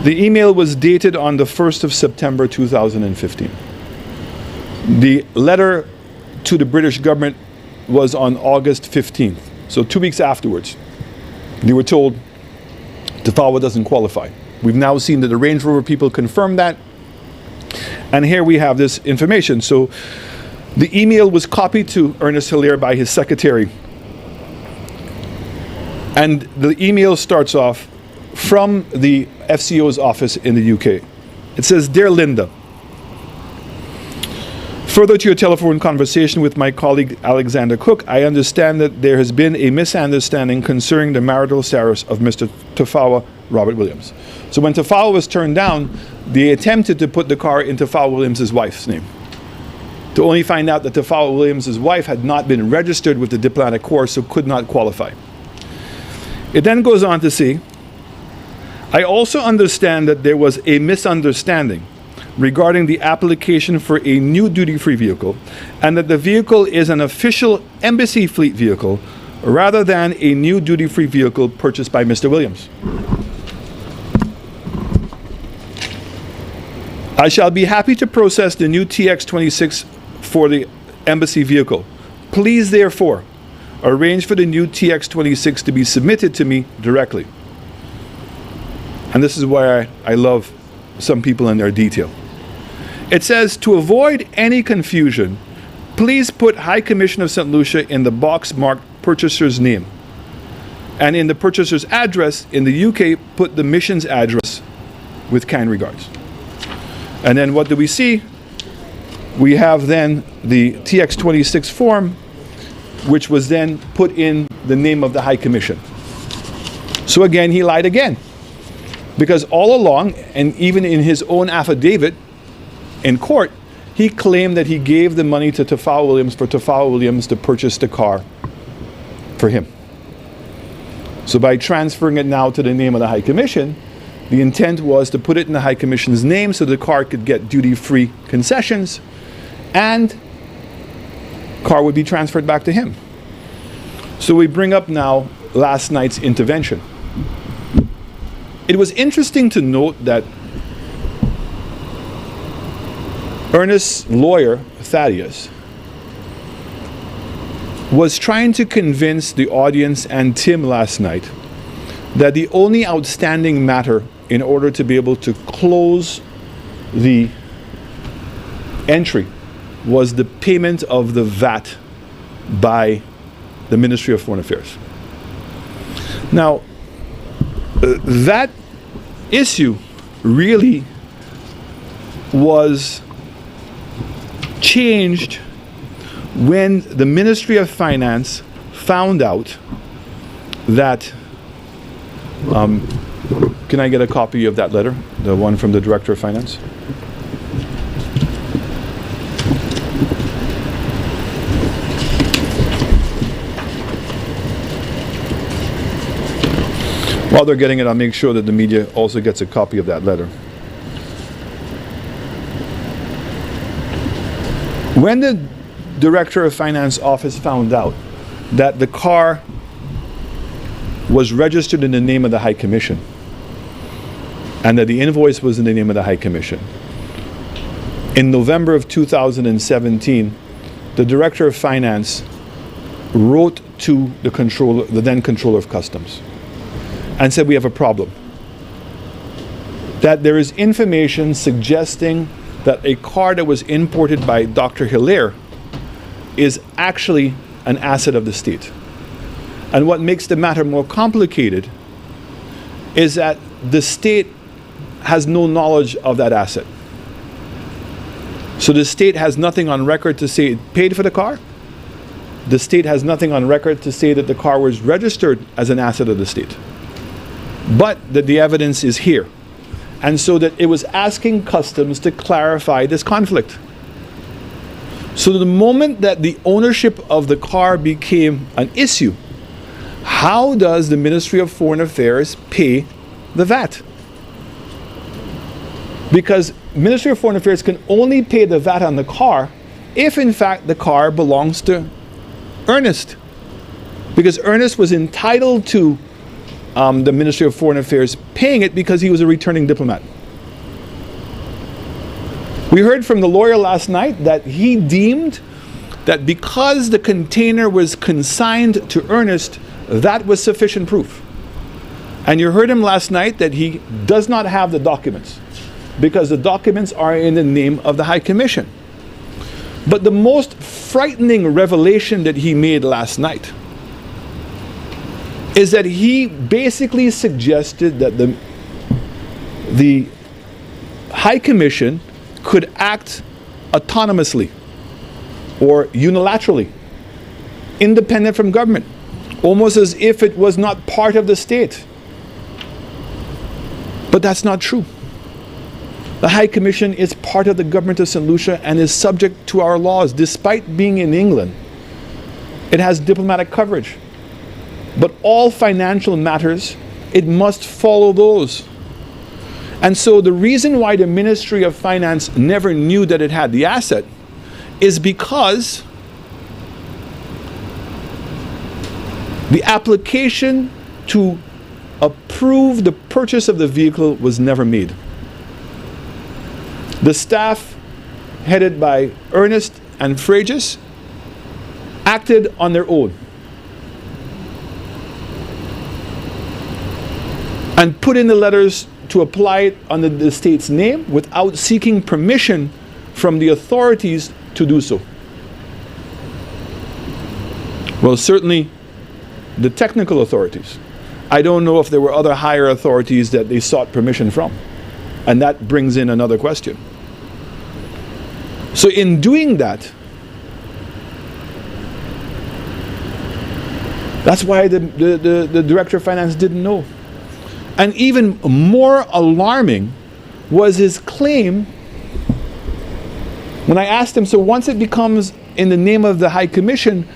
The email was dated on the 1st of September 2015. The letter to the British government was on August 15th, so 2 weeks afterwards. They were told Tafawa doesn't qualify. We've now seen that the Range Rover people confirmed that. And here we have this information. So the email was copied to Ernest Hilaire by his secretary. And the email starts off from the FCO's office in the UK. It says, Dear Linda, Further to your telephone conversation with my colleague Alexander Cook, I understand that there has been a misunderstanding concerning the marital status of Mr. Tafawa Robert Williams. So when Tafawa was turned down, they attempted to put the car in Tafawa Williams' wife's name, to only find out that Tafawa Williams' wife had not been registered with the diplomatic corps, so could not qualify. It then goes on to say, I also understand that there was a misunderstanding regarding the application for a new duty-free vehicle, and that the vehicle is an official embassy fleet vehicle rather than a new duty-free vehicle purchased by Mr. Williams. I shall be happy to process the new TX26 for the embassy vehicle. Please, therefore, arrange for the new TX26 to be submitted to me directly. And this is why I love some people in their detail. It says, to avoid any confusion, please put High Commission of St. Lucia in the box marked purchaser's name. And in the purchaser's address in the UK, put the mission's address with kind regards. And then what do we see? We have then the TX26 form, which was then put in the name of the High Commission. So again, he lied again. Because all along, and even in his own affidavit in court, he claimed that he gave the money to Tafawa Williams for Tafawa Williams to purchase the car for him. So by transferring it now to the name of the High Commission, the intent was to put it in the High Commission's name so the car could get duty-free concessions and car would be transferred back to him. So we bring up now last night's intervention. It was interesting to note that Ernest's lawyer, Thaddeus, was trying to convince the audience and Tim last night that the only outstanding matter in order to be able to close the entry was the payment of the VAT by the Ministry of Foreign Affairs. Now, that issue really was changed when the Ministry of Finance found out that, can I get a copy of that letter, the one from the Director of Finance? While they're getting it, I'll make sure that the media also gets a copy of that letter. When the Director of Finance office found out that the car was registered in the name of the High Commission and that the invoice was in the name of the High Commission, in November of 2017, the Director of Finance wrote to the controller, the then Controller of Customs, and said, we have a problem. That there is information suggesting that a car that was imported by Dr. Hilaire is actually an asset of the state. And what makes the matter more complicated is that the state has no knowledge of that asset. So the state has nothing on record to say it paid for the car. The state has nothing on record to say that the car was registered as an asset of the state. But that the evidence is here. And so that it was asking Customs to clarify this conflict. So the moment that the ownership of the car became an issue, how does the Ministry of Foreign Affairs pay the VAT? Because Ministry of Foreign Affairs can only pay the VAT on the car if in fact the car belongs to Ernest. Because Ernest was entitled to the Ministry of Foreign Affairs paying it because he was a returning diplomat. We heard from the lawyer last night that he deemed that because the container was consigned to Ernest, that was sufficient proof. And you heard him last night that he does not have the documents because the documents are in the name of the High Commission. But the most frightening revelation that he made last night is that he basically suggested that the High Commission could act autonomously or unilaterally, independent from government, almost as if it was not part of the state. But that's not true. The High Commission is part of the government of St. Lucia and is subject to our laws. Despite being in England, it has diplomatic coverage. But all financial matters, it must follow those. And so the reason why the Ministry of Finance never knew that it had the asset is because the application to approve the purchase of the vehicle was never made. The staff, headed by Ernest and Frages, acted on their own and put in the letters to apply it under the state's name without seeking permission from the authorities to do so. Well, certainly the technical authorities. I don't know if there were other higher authorities that they sought permission from. And that brings in another question. So in doing that, that's why the Director of Finance didn't know. And even more alarming was his claim when I asked him, so once it becomes in the name of the High Commission,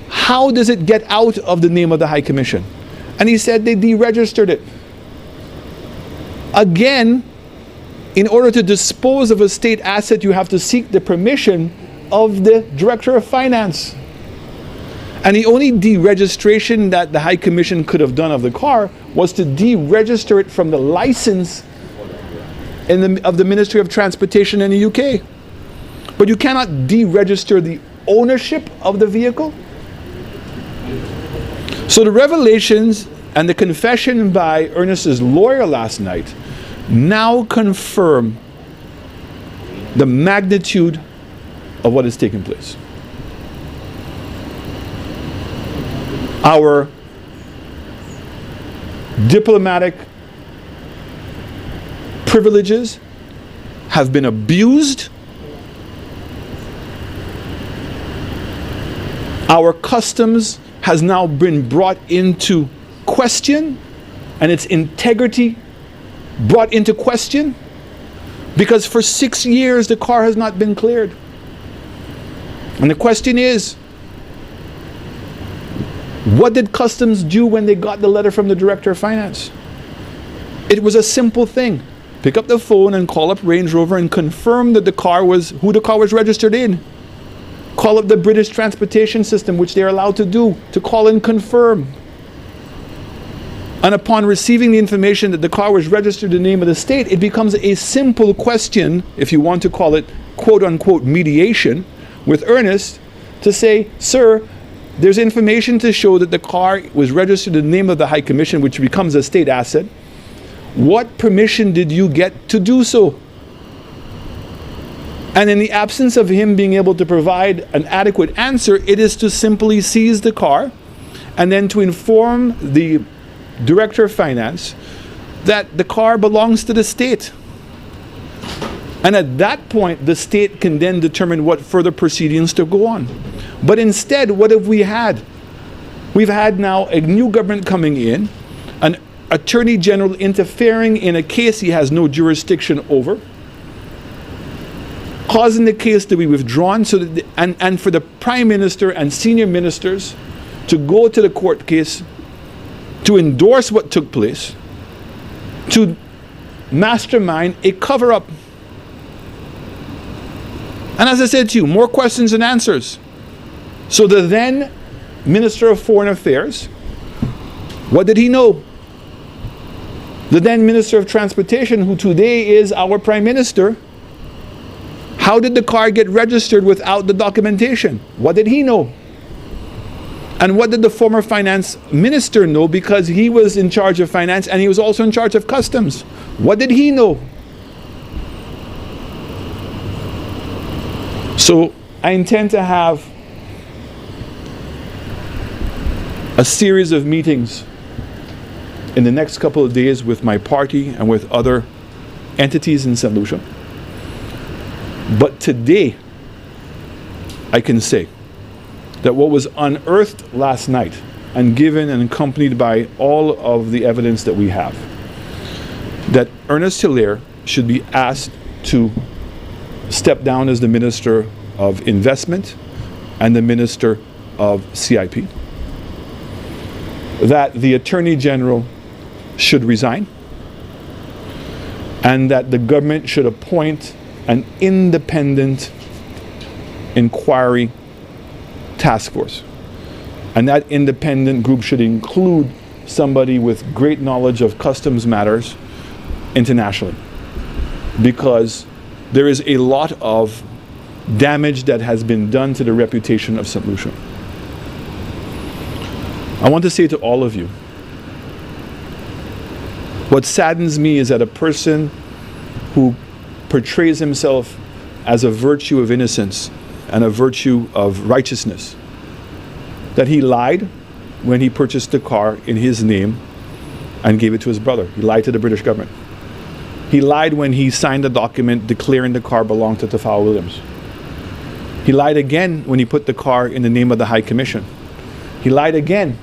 how does it get out of the name of the High Commission? And he said they deregistered it. Again, in order to dispose of a state asset, you have to seek the permission of the Director of Finance. And the only deregistration that the High Commission could have done of the car was to deregister it from the license of the Ministry of Transportation in the UK. But you cannot deregister the ownership of the vehicle. So the revelations and the confession by Ernest's lawyer last night now confirm the magnitude of what is taking place. Our diplomatic privileges have been abused. Our customs has now been brought into question, and its integrity brought into question, because for 6 years the car has not been cleared. And the question is, what did customs do when they got the letter from the Director of Finance? It was a simple thing. Pick up the phone and call up Range Rover and confirm that who the car was registered in. Call up the British transportation system, which they're allowed to do, to call and confirm. And upon receiving the information that the car was registered in the name of the state, it becomes a simple question, if you want to call it quote-unquote mediation, with Ernest, to say, sir, there's information to show that the car was registered in the name of the High Commission, which becomes a state asset. What permission did you get to do so? And in the absence of him being able to provide an adequate answer, it is to simply seize the car and then to inform the Director of Finance that the car belongs to the state. And at that point, the state can then determine what further proceedings to go on. But instead, what have we had? We've had now a new government coming in, an Attorney General interfering in a case he has no jurisdiction over, causing the case to be withdrawn, so that and for the Prime Minister and senior ministers to go to the court case to endorse what took place, to mastermind a cover-up. And as I said to you, more questions than answers. So the then Minister of Foreign Affairs, what did he know? The then Minister of Transportation, who today is our Prime Minister, how did the car get registered without the documentation? What did he know? And what did the former finance minister know, because he was in charge of finance and he was also in charge of customs? What did he know? So I intend to have a series of meetings in the next couple of days with my party and with other entities in St. Lucia. But today, I can say that what was unearthed last night and given and accompanied by all of the evidence that we have, that Ernest Hilaire should be asked to step down as the Minister of Investment and the Minister of CIP, that the Attorney General should resign, and that the government should appoint an independent inquiry task force. And that independent group should include somebody with great knowledge of customs matters internationally, because there is a lot of damage that has been done to the reputation of St. Lucia. I want to say to all of you, what saddens me is that a person who portrays himself as a virtue of innocence and a virtue of righteousness, that he lied when he purchased the car in his name and gave it to his brother. He lied to the British government. He lied when he signed a document declaring the car belonged to Tafao Williams. He lied again when he put the car in the name of the High Commission. He lied again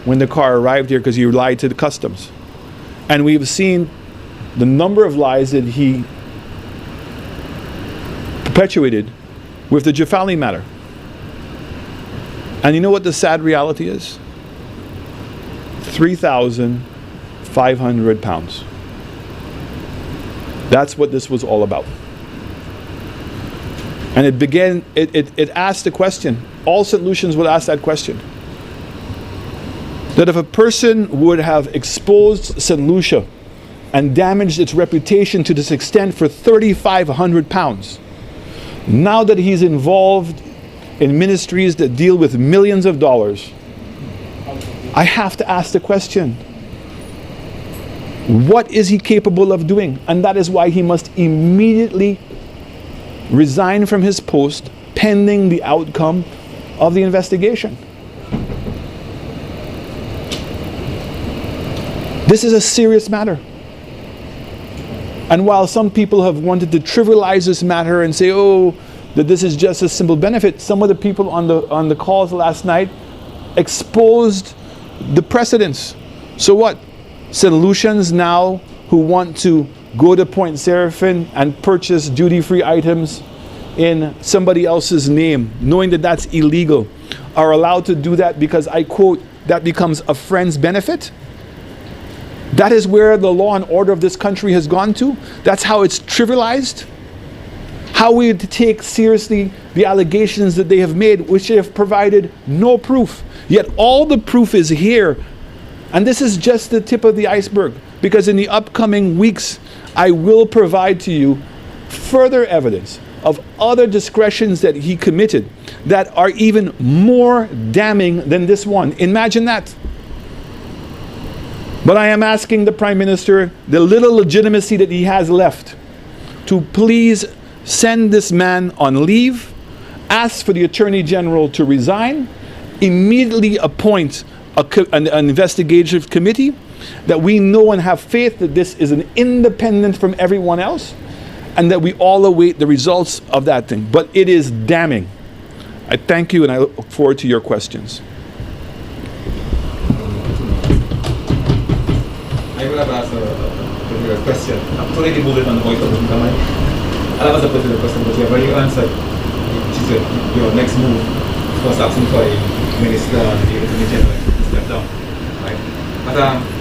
when the car arrived here because he lied to the customs. And we've seen the number of lies that he perpetuated with the Jafali matter. And you know what the sad reality is? 3,500 pounds. That's what this was all about. And it began, it asked the question, all St. Lucians would ask that question, that if a person would have exposed St. Lucia and damaged its reputation to this extent for 3,500 pounds, now that he's involved in ministries that deal with millions of dollars, I have to ask the question, what is he capable of doing? And that is why he must immediately resign from his post pending the outcome of the investigation. This is a serious matter. And while some people have wanted to trivialize this matter and say, oh, that this is just a simple benefit, some of the people on the calls last night exposed the precedents. So what? St. Lucians now who want to go to Point Seraphim and purchase duty-free items in somebody else's name, knowing that that's illegal, are allowed to do that because, I quote, that becomes a friend's benefit? That is where the law and order of this country has gone to? That's how it's trivialized? How we take seriously the allegations that they have made, which they have provided no proof. Yet all the proof is here. And this is just the tip of the iceberg, because in the upcoming weeks, I will provide to you further evidence of other discretions that he committed that are even more damning than this one. Imagine that. But I am asking the Prime Minister, the little legitimacy that he has left, to please send this man on leave, ask for the Attorney General to resign, immediately appoint an investigative committee, that we know and have faith that this is an independent from everyone else, and that we all await the results of that thing. But it is damning. I thank you, and I look forward to your questions. I would have asked a question. I'm already moving on the voice of the government. I was supposed to the question, but you have already answered. She said your next move was asking for a minister and the Attorney General to step down. Right? But,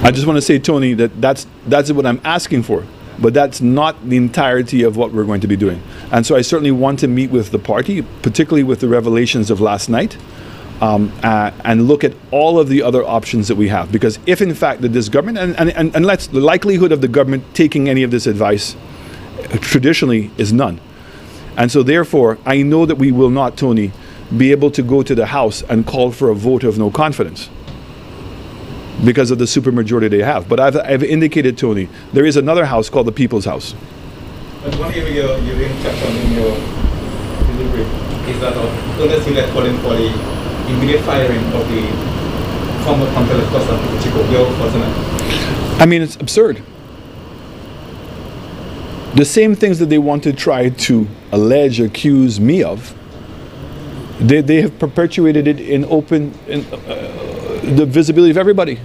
I just want to say, Tony, that that's what I'm asking for. But that's not the entirety of what we're going to be doing. And so I certainly want to meet with the party, particularly with the revelations of last night, and look at all of the other options that we have. Because if in fact that this government, and let's, the likelihood of the government taking any of this advice traditionally is none. And so therefore, I know that we will not, Tony, be able to go to the House and call for a vote of no confidence because of the supermajority they have. But I've indicated, Tony, there is another house called the People's House. But one area you didn't touch on in your delivery is that unless you let calling for the immediate firing of the former Council of Customs, Chico, your thoughts on that? I mean, it's absurd. The same things that they want to try to allege, accuse me of, They have perpetuated it in the visibility of everybody.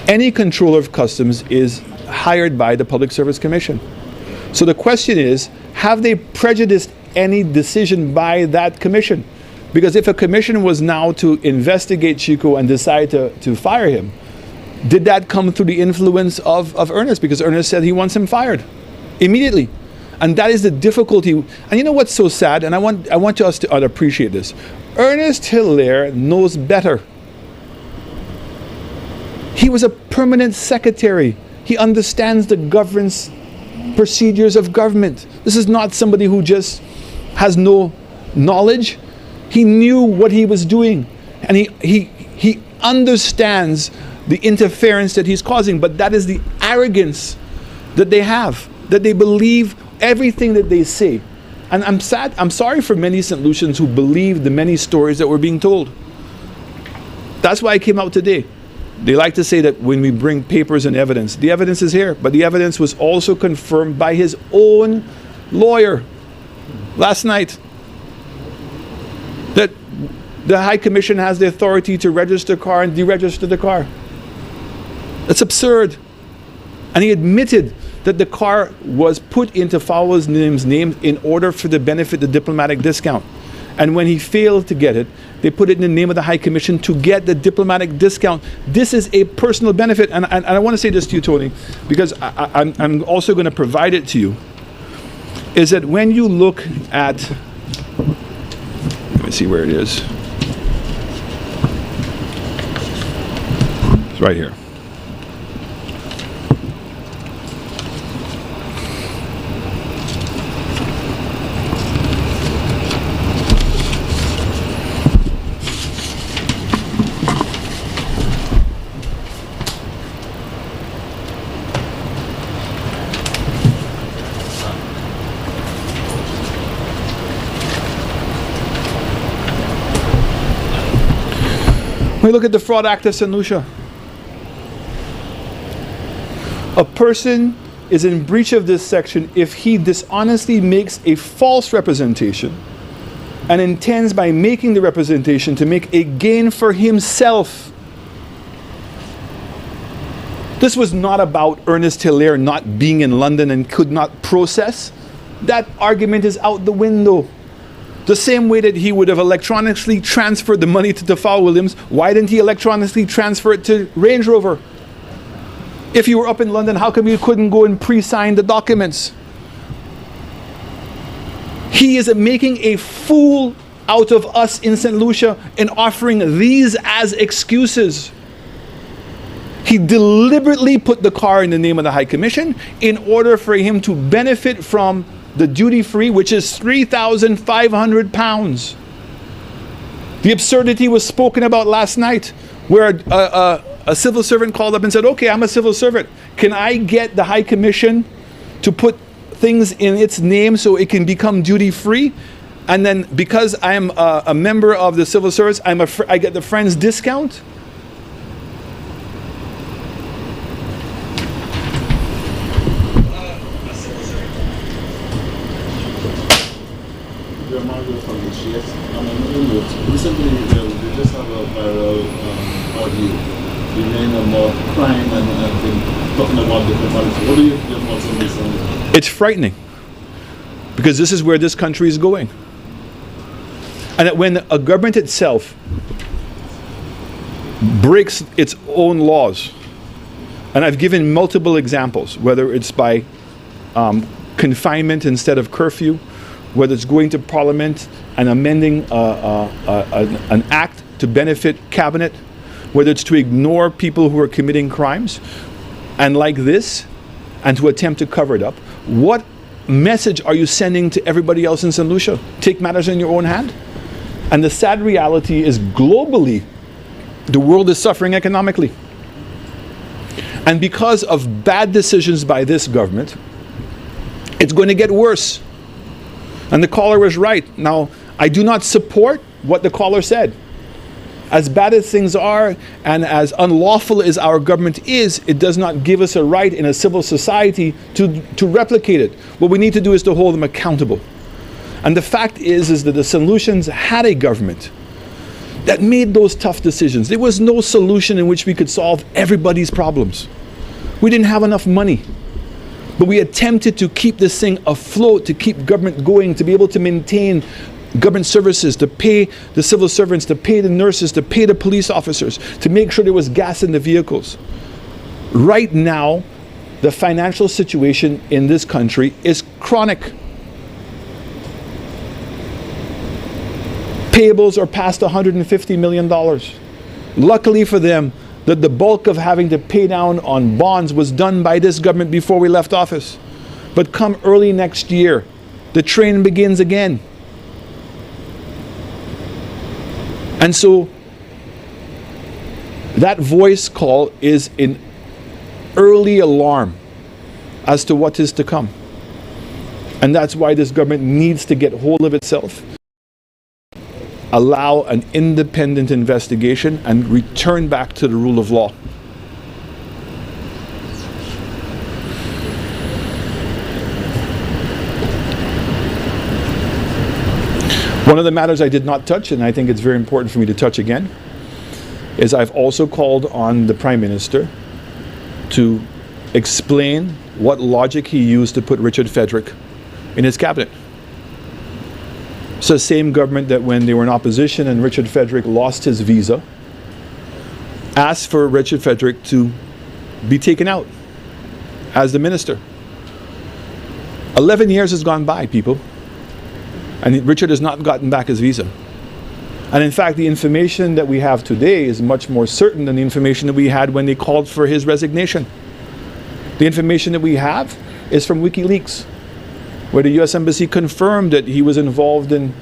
Any controller of customs is hired by the Public Service Commission. So the question is, have they prejudiced any decision by that commission? Because if a commission was now to investigate Chico and decide to fire him, did that come through the influence of Ernest? Because Ernest said he wants him fired immediately. And that is the difficulty. And you know what's so sad? And I want us to appreciate this. Ernest Hilaire knows better. He was a permanent secretary. He understands the governance procedures of government. This is not somebody who just has no knowledge. He knew what he was doing. And he understands the interference that he's causing. But that is the arrogance that they have, that they believe everything that they say. And I'm sorry for many St. Lucians who believe the many stories that were being told. That's why I came out today. They like to say that when we bring papers and evidence, the evidence is here, but the evidence was also confirmed by his own lawyer last night. That the High Commission has the authority to register a car and deregister the car. That's absurd. And he admitted that the car was put into Fowler's name in order for the benefit the diplomatic discount. And when he failed to get it, they put it in the name of the High Commission to get the diplomatic discount. This is a personal benefit. And I want to say this to you, Tony, because I'm also going to provide it to you, is that when you look at, let me see where it is. It's right here. We look at the Fraud Act of St. Lucia. A person is in breach of this section if he dishonestly makes a false representation and intends by making the representation to make a gain for himself. This was not about Ernest Hilaire not being in London and could not process. That argument is out the window. The same way that he would have electronically transferred the money to Tafal Williams, why didn't he electronically transfer it to Range Rover? If you were up in London, how come you couldn't go and pre-sign the documents? He is making a fool out of us in St. Lucia in offering these as excuses. He deliberately put the car in the name of the High Commission in order for him to benefit from the duty-free, which is £3,500. The absurdity was spoken about last night, where a civil servant called up and said, okay, I'm a civil servant. Can I get the High Commission to put things in its name so it can become duty-free? And then because I am a member of the civil service, I get the Friends discount? Recently, we just have a viral audio denying more crime and talking about different policies. What are your thoughts on this? It's frightening, because this is where this country is going. And that when a government itself breaks its own laws, and I've given multiple examples, whether it's by confinement instead of curfew, whether it's going to Parliament and amending an act to benefit cabinet, whether it's to ignore people who are committing crimes, and like this, and to attempt to cover it up. What message are you sending to everybody else in St. Lucia? Take matters in your own hand? And the sad reality is, globally, the world is suffering economically. And because of bad decisions by this government, it's going to get worse. And the caller was right. Now, I do not support what the caller said. As bad as things are, and as unlawful as our government is, it does not give us a right in a civil society to replicate it. What we need to do is to hold them accountable. And the fact is that the St. Lucians had a government that made those tough decisions. There was no solution in which we could solve everybody's problems. We didn't have enough money. But we attempted to keep this thing afloat, to keep government going, to be able to maintain government services, to pay the civil servants, to pay the nurses, to pay the police officers, to make sure there was gas in the vehicles. Right now, the financial situation in this country is chronic. Payables are past $150 million. Luckily for them, that the bulk of having to pay down on bonds was done by this government before we left office. But come early next year, the train begins again. And so that voice call is an early alarm as to what is to come. And that's why this government needs to get hold of itself, allow an independent investigation, and return back to the rule of law. One of the matters I did not touch, and I think it's very important for me to touch again, is I've also called on the Prime Minister to explain what logic he used to put Richard Frederick in his cabinet. It's the same government that when they were in opposition and Richard Frederick lost his visa, asked for Richard Frederick to be taken out as the minister. 11 years has gone by, people, and Richard has not gotten back his visa. And in fact, the information that we have today is much more certain than the information that we had when they called for his resignation. The information that we have is from WikiLeaks, where the U.S. Embassy confirmed that he was involved in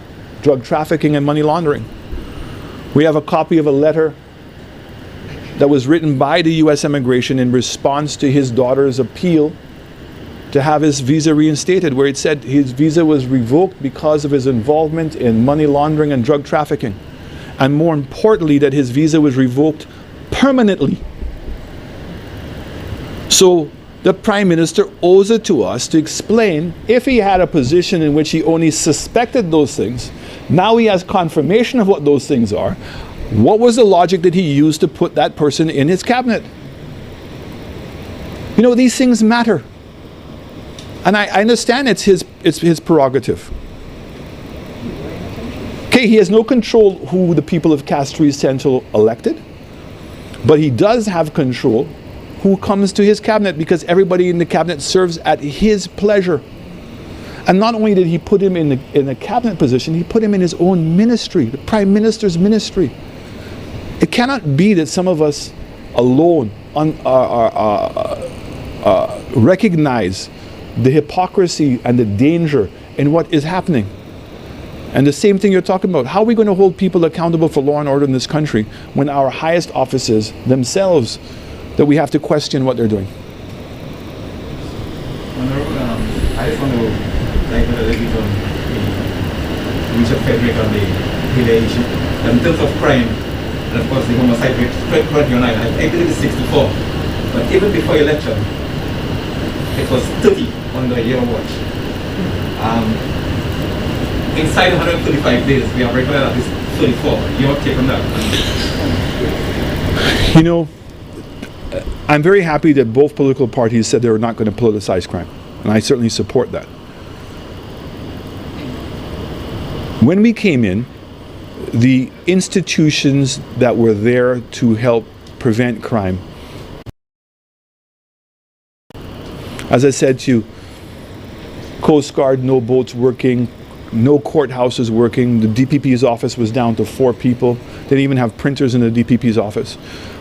drug trafficking and money laundering. We have a copy of a letter that was written by the U.S. Immigration in response to his daughter's appeal to have his visa reinstated, where it said his visa was revoked because of his involvement in money laundering and drug trafficking. And more importantly, that his visa was revoked permanently. So the Prime Minister owes it to us to explain, if he had a position in which he only suspected those things, now he has confirmation of what those things are, what was the logic that he used to put that person in his cabinet? You know, these things matter. And I understand it's his prerogative. Okay, he has no control who the people of Castries Central elected, but he does have control who comes to his cabinet, because everybody in the cabinet serves at his pleasure. And not only did he put him in a cabinet position, he put him in his own ministry, the Prime Minister's ministry. It cannot be that some of us alone recognize the hypocrisy and the danger in what is happening. And the same thing you're talking about. How are we going to hold people accountable for law and order in this country when our highest officers themselves, that we have to question what they're doing? I just want to dive a little bit on Richard Frederick and the Hillary issue. In terms of crime, and of course the homicide rate, correct me on I believe it's 64. But even before election, it was 30 on the year watch. Inside 135 days, we have recorded at least 34. Your take on that? You know, I'm very happy that both political parties said they were not going to politicize crime, and I certainly support that. When we came in, the institutions that were there to help prevent crime, as I said to you, Coast Guard, no boats working, no courthouses working. The DPP's office was down to 4 people. They didn't even have printers in the DPP's office.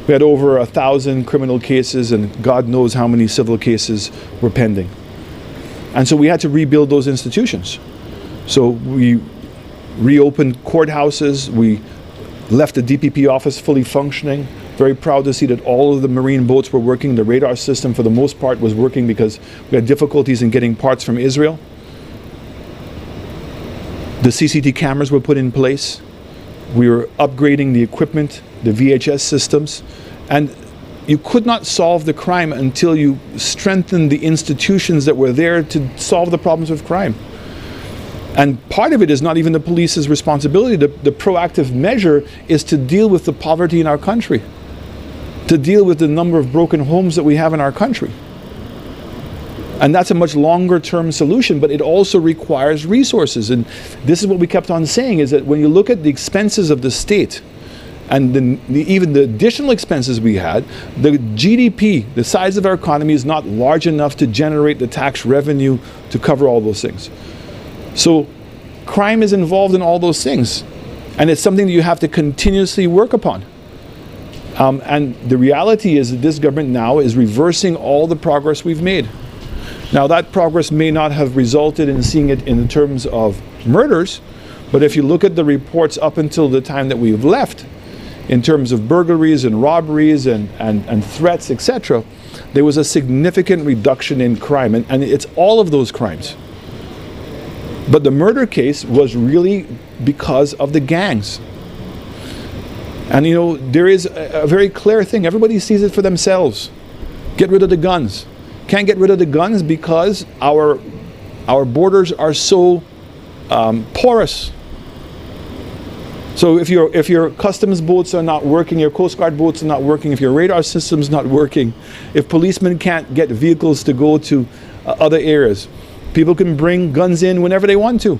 We had over 1,000 criminal cases, and God knows how many civil cases were pending. And so we had to rebuild those institutions. So we reopened courthouses. We left the DPP office fully functioning. Very proud to see that all of the marine boats were working. The radar system, for the most part, was working because we had difficulties in getting parts from Israel. The CCTV cameras were put in place. We were upgrading the equipment, the VHS systems, and you could not solve the crime until you strengthened the institutions that were there to solve the problems of crime. And part of it is not even the police's responsibility. The proactive measure is to deal with the poverty in our country, to deal with the number of broken homes that we have in our country. And that's a much longer term solution, but it also requires resources. And this is what we kept on saying, is that when you look at the expenses of the state and even the additional expenses we had, the GDP, the size of our economy, is not large enough to generate the tax revenue to cover all those things. So crime is involved in all those things. And it's something that you have to continuously work upon. And the reality is that this government now is reversing all the progress we've made. Now, that progress may not have resulted in seeing it in terms of murders, but if you look at the reports up until the time that we've left, in terms of burglaries and robberies and threats, etc., there was a significant reduction in crime, and it's all of those crimes. But the murder case was really because of the gangs. And you know, there is a very clear thing. Everybody sees it for themselves. Get rid of the guns. Can't get rid of the guns because our borders are so porous. So if your customs boats are not working, your Coast Guard boats are not working, if your radar system's not working, if policemen can't get vehicles to go to other areas, people can bring guns in whenever they want to,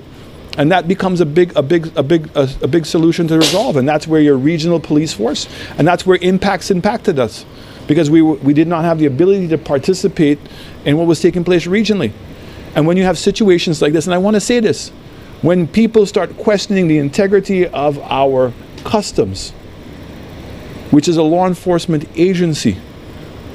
and that becomes a big solution to resolve. And that's where your regional police force, and that's where impacted us. Because we did not have the ability to participate in what was taking place regionally. And when you have situations like this, and I want to say this, when people start questioning the integrity of our customs, which is a law enforcement agency,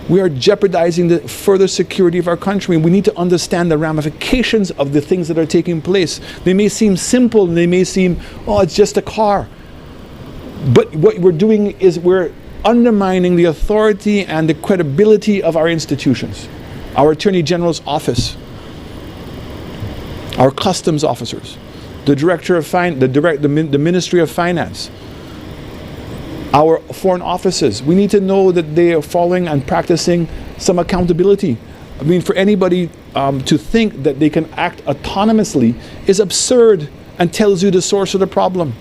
we are jeopardizing the further security of our country. And we need to understand the ramifications of the things that are taking place. They may seem simple, and they may seem, oh, it's just a car. But what we're doing is we're undermining the authority and the credibility of our institutions, our Attorney General's office, our customs officers, the Director of the Ministry of Finance, our foreign offices. We need to know that they are following and practicing some accountability. I mean, for anybody to think that they can act autonomously is absurd and tells you the source of the problem.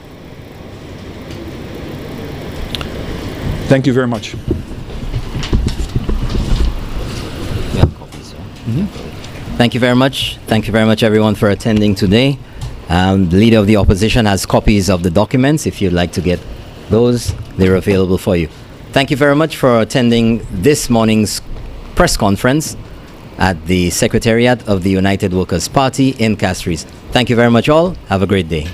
Thank you very much. Thank you very much. Thank you very much, everyone, for attending today. The Leader of the Opposition has copies of the documents. If you'd like to get those, they're available for you. Thank you very much for attending this morning's press conference at the Secretariat of the United Workers' Party in Castries. Thank you very much all. Have a great day.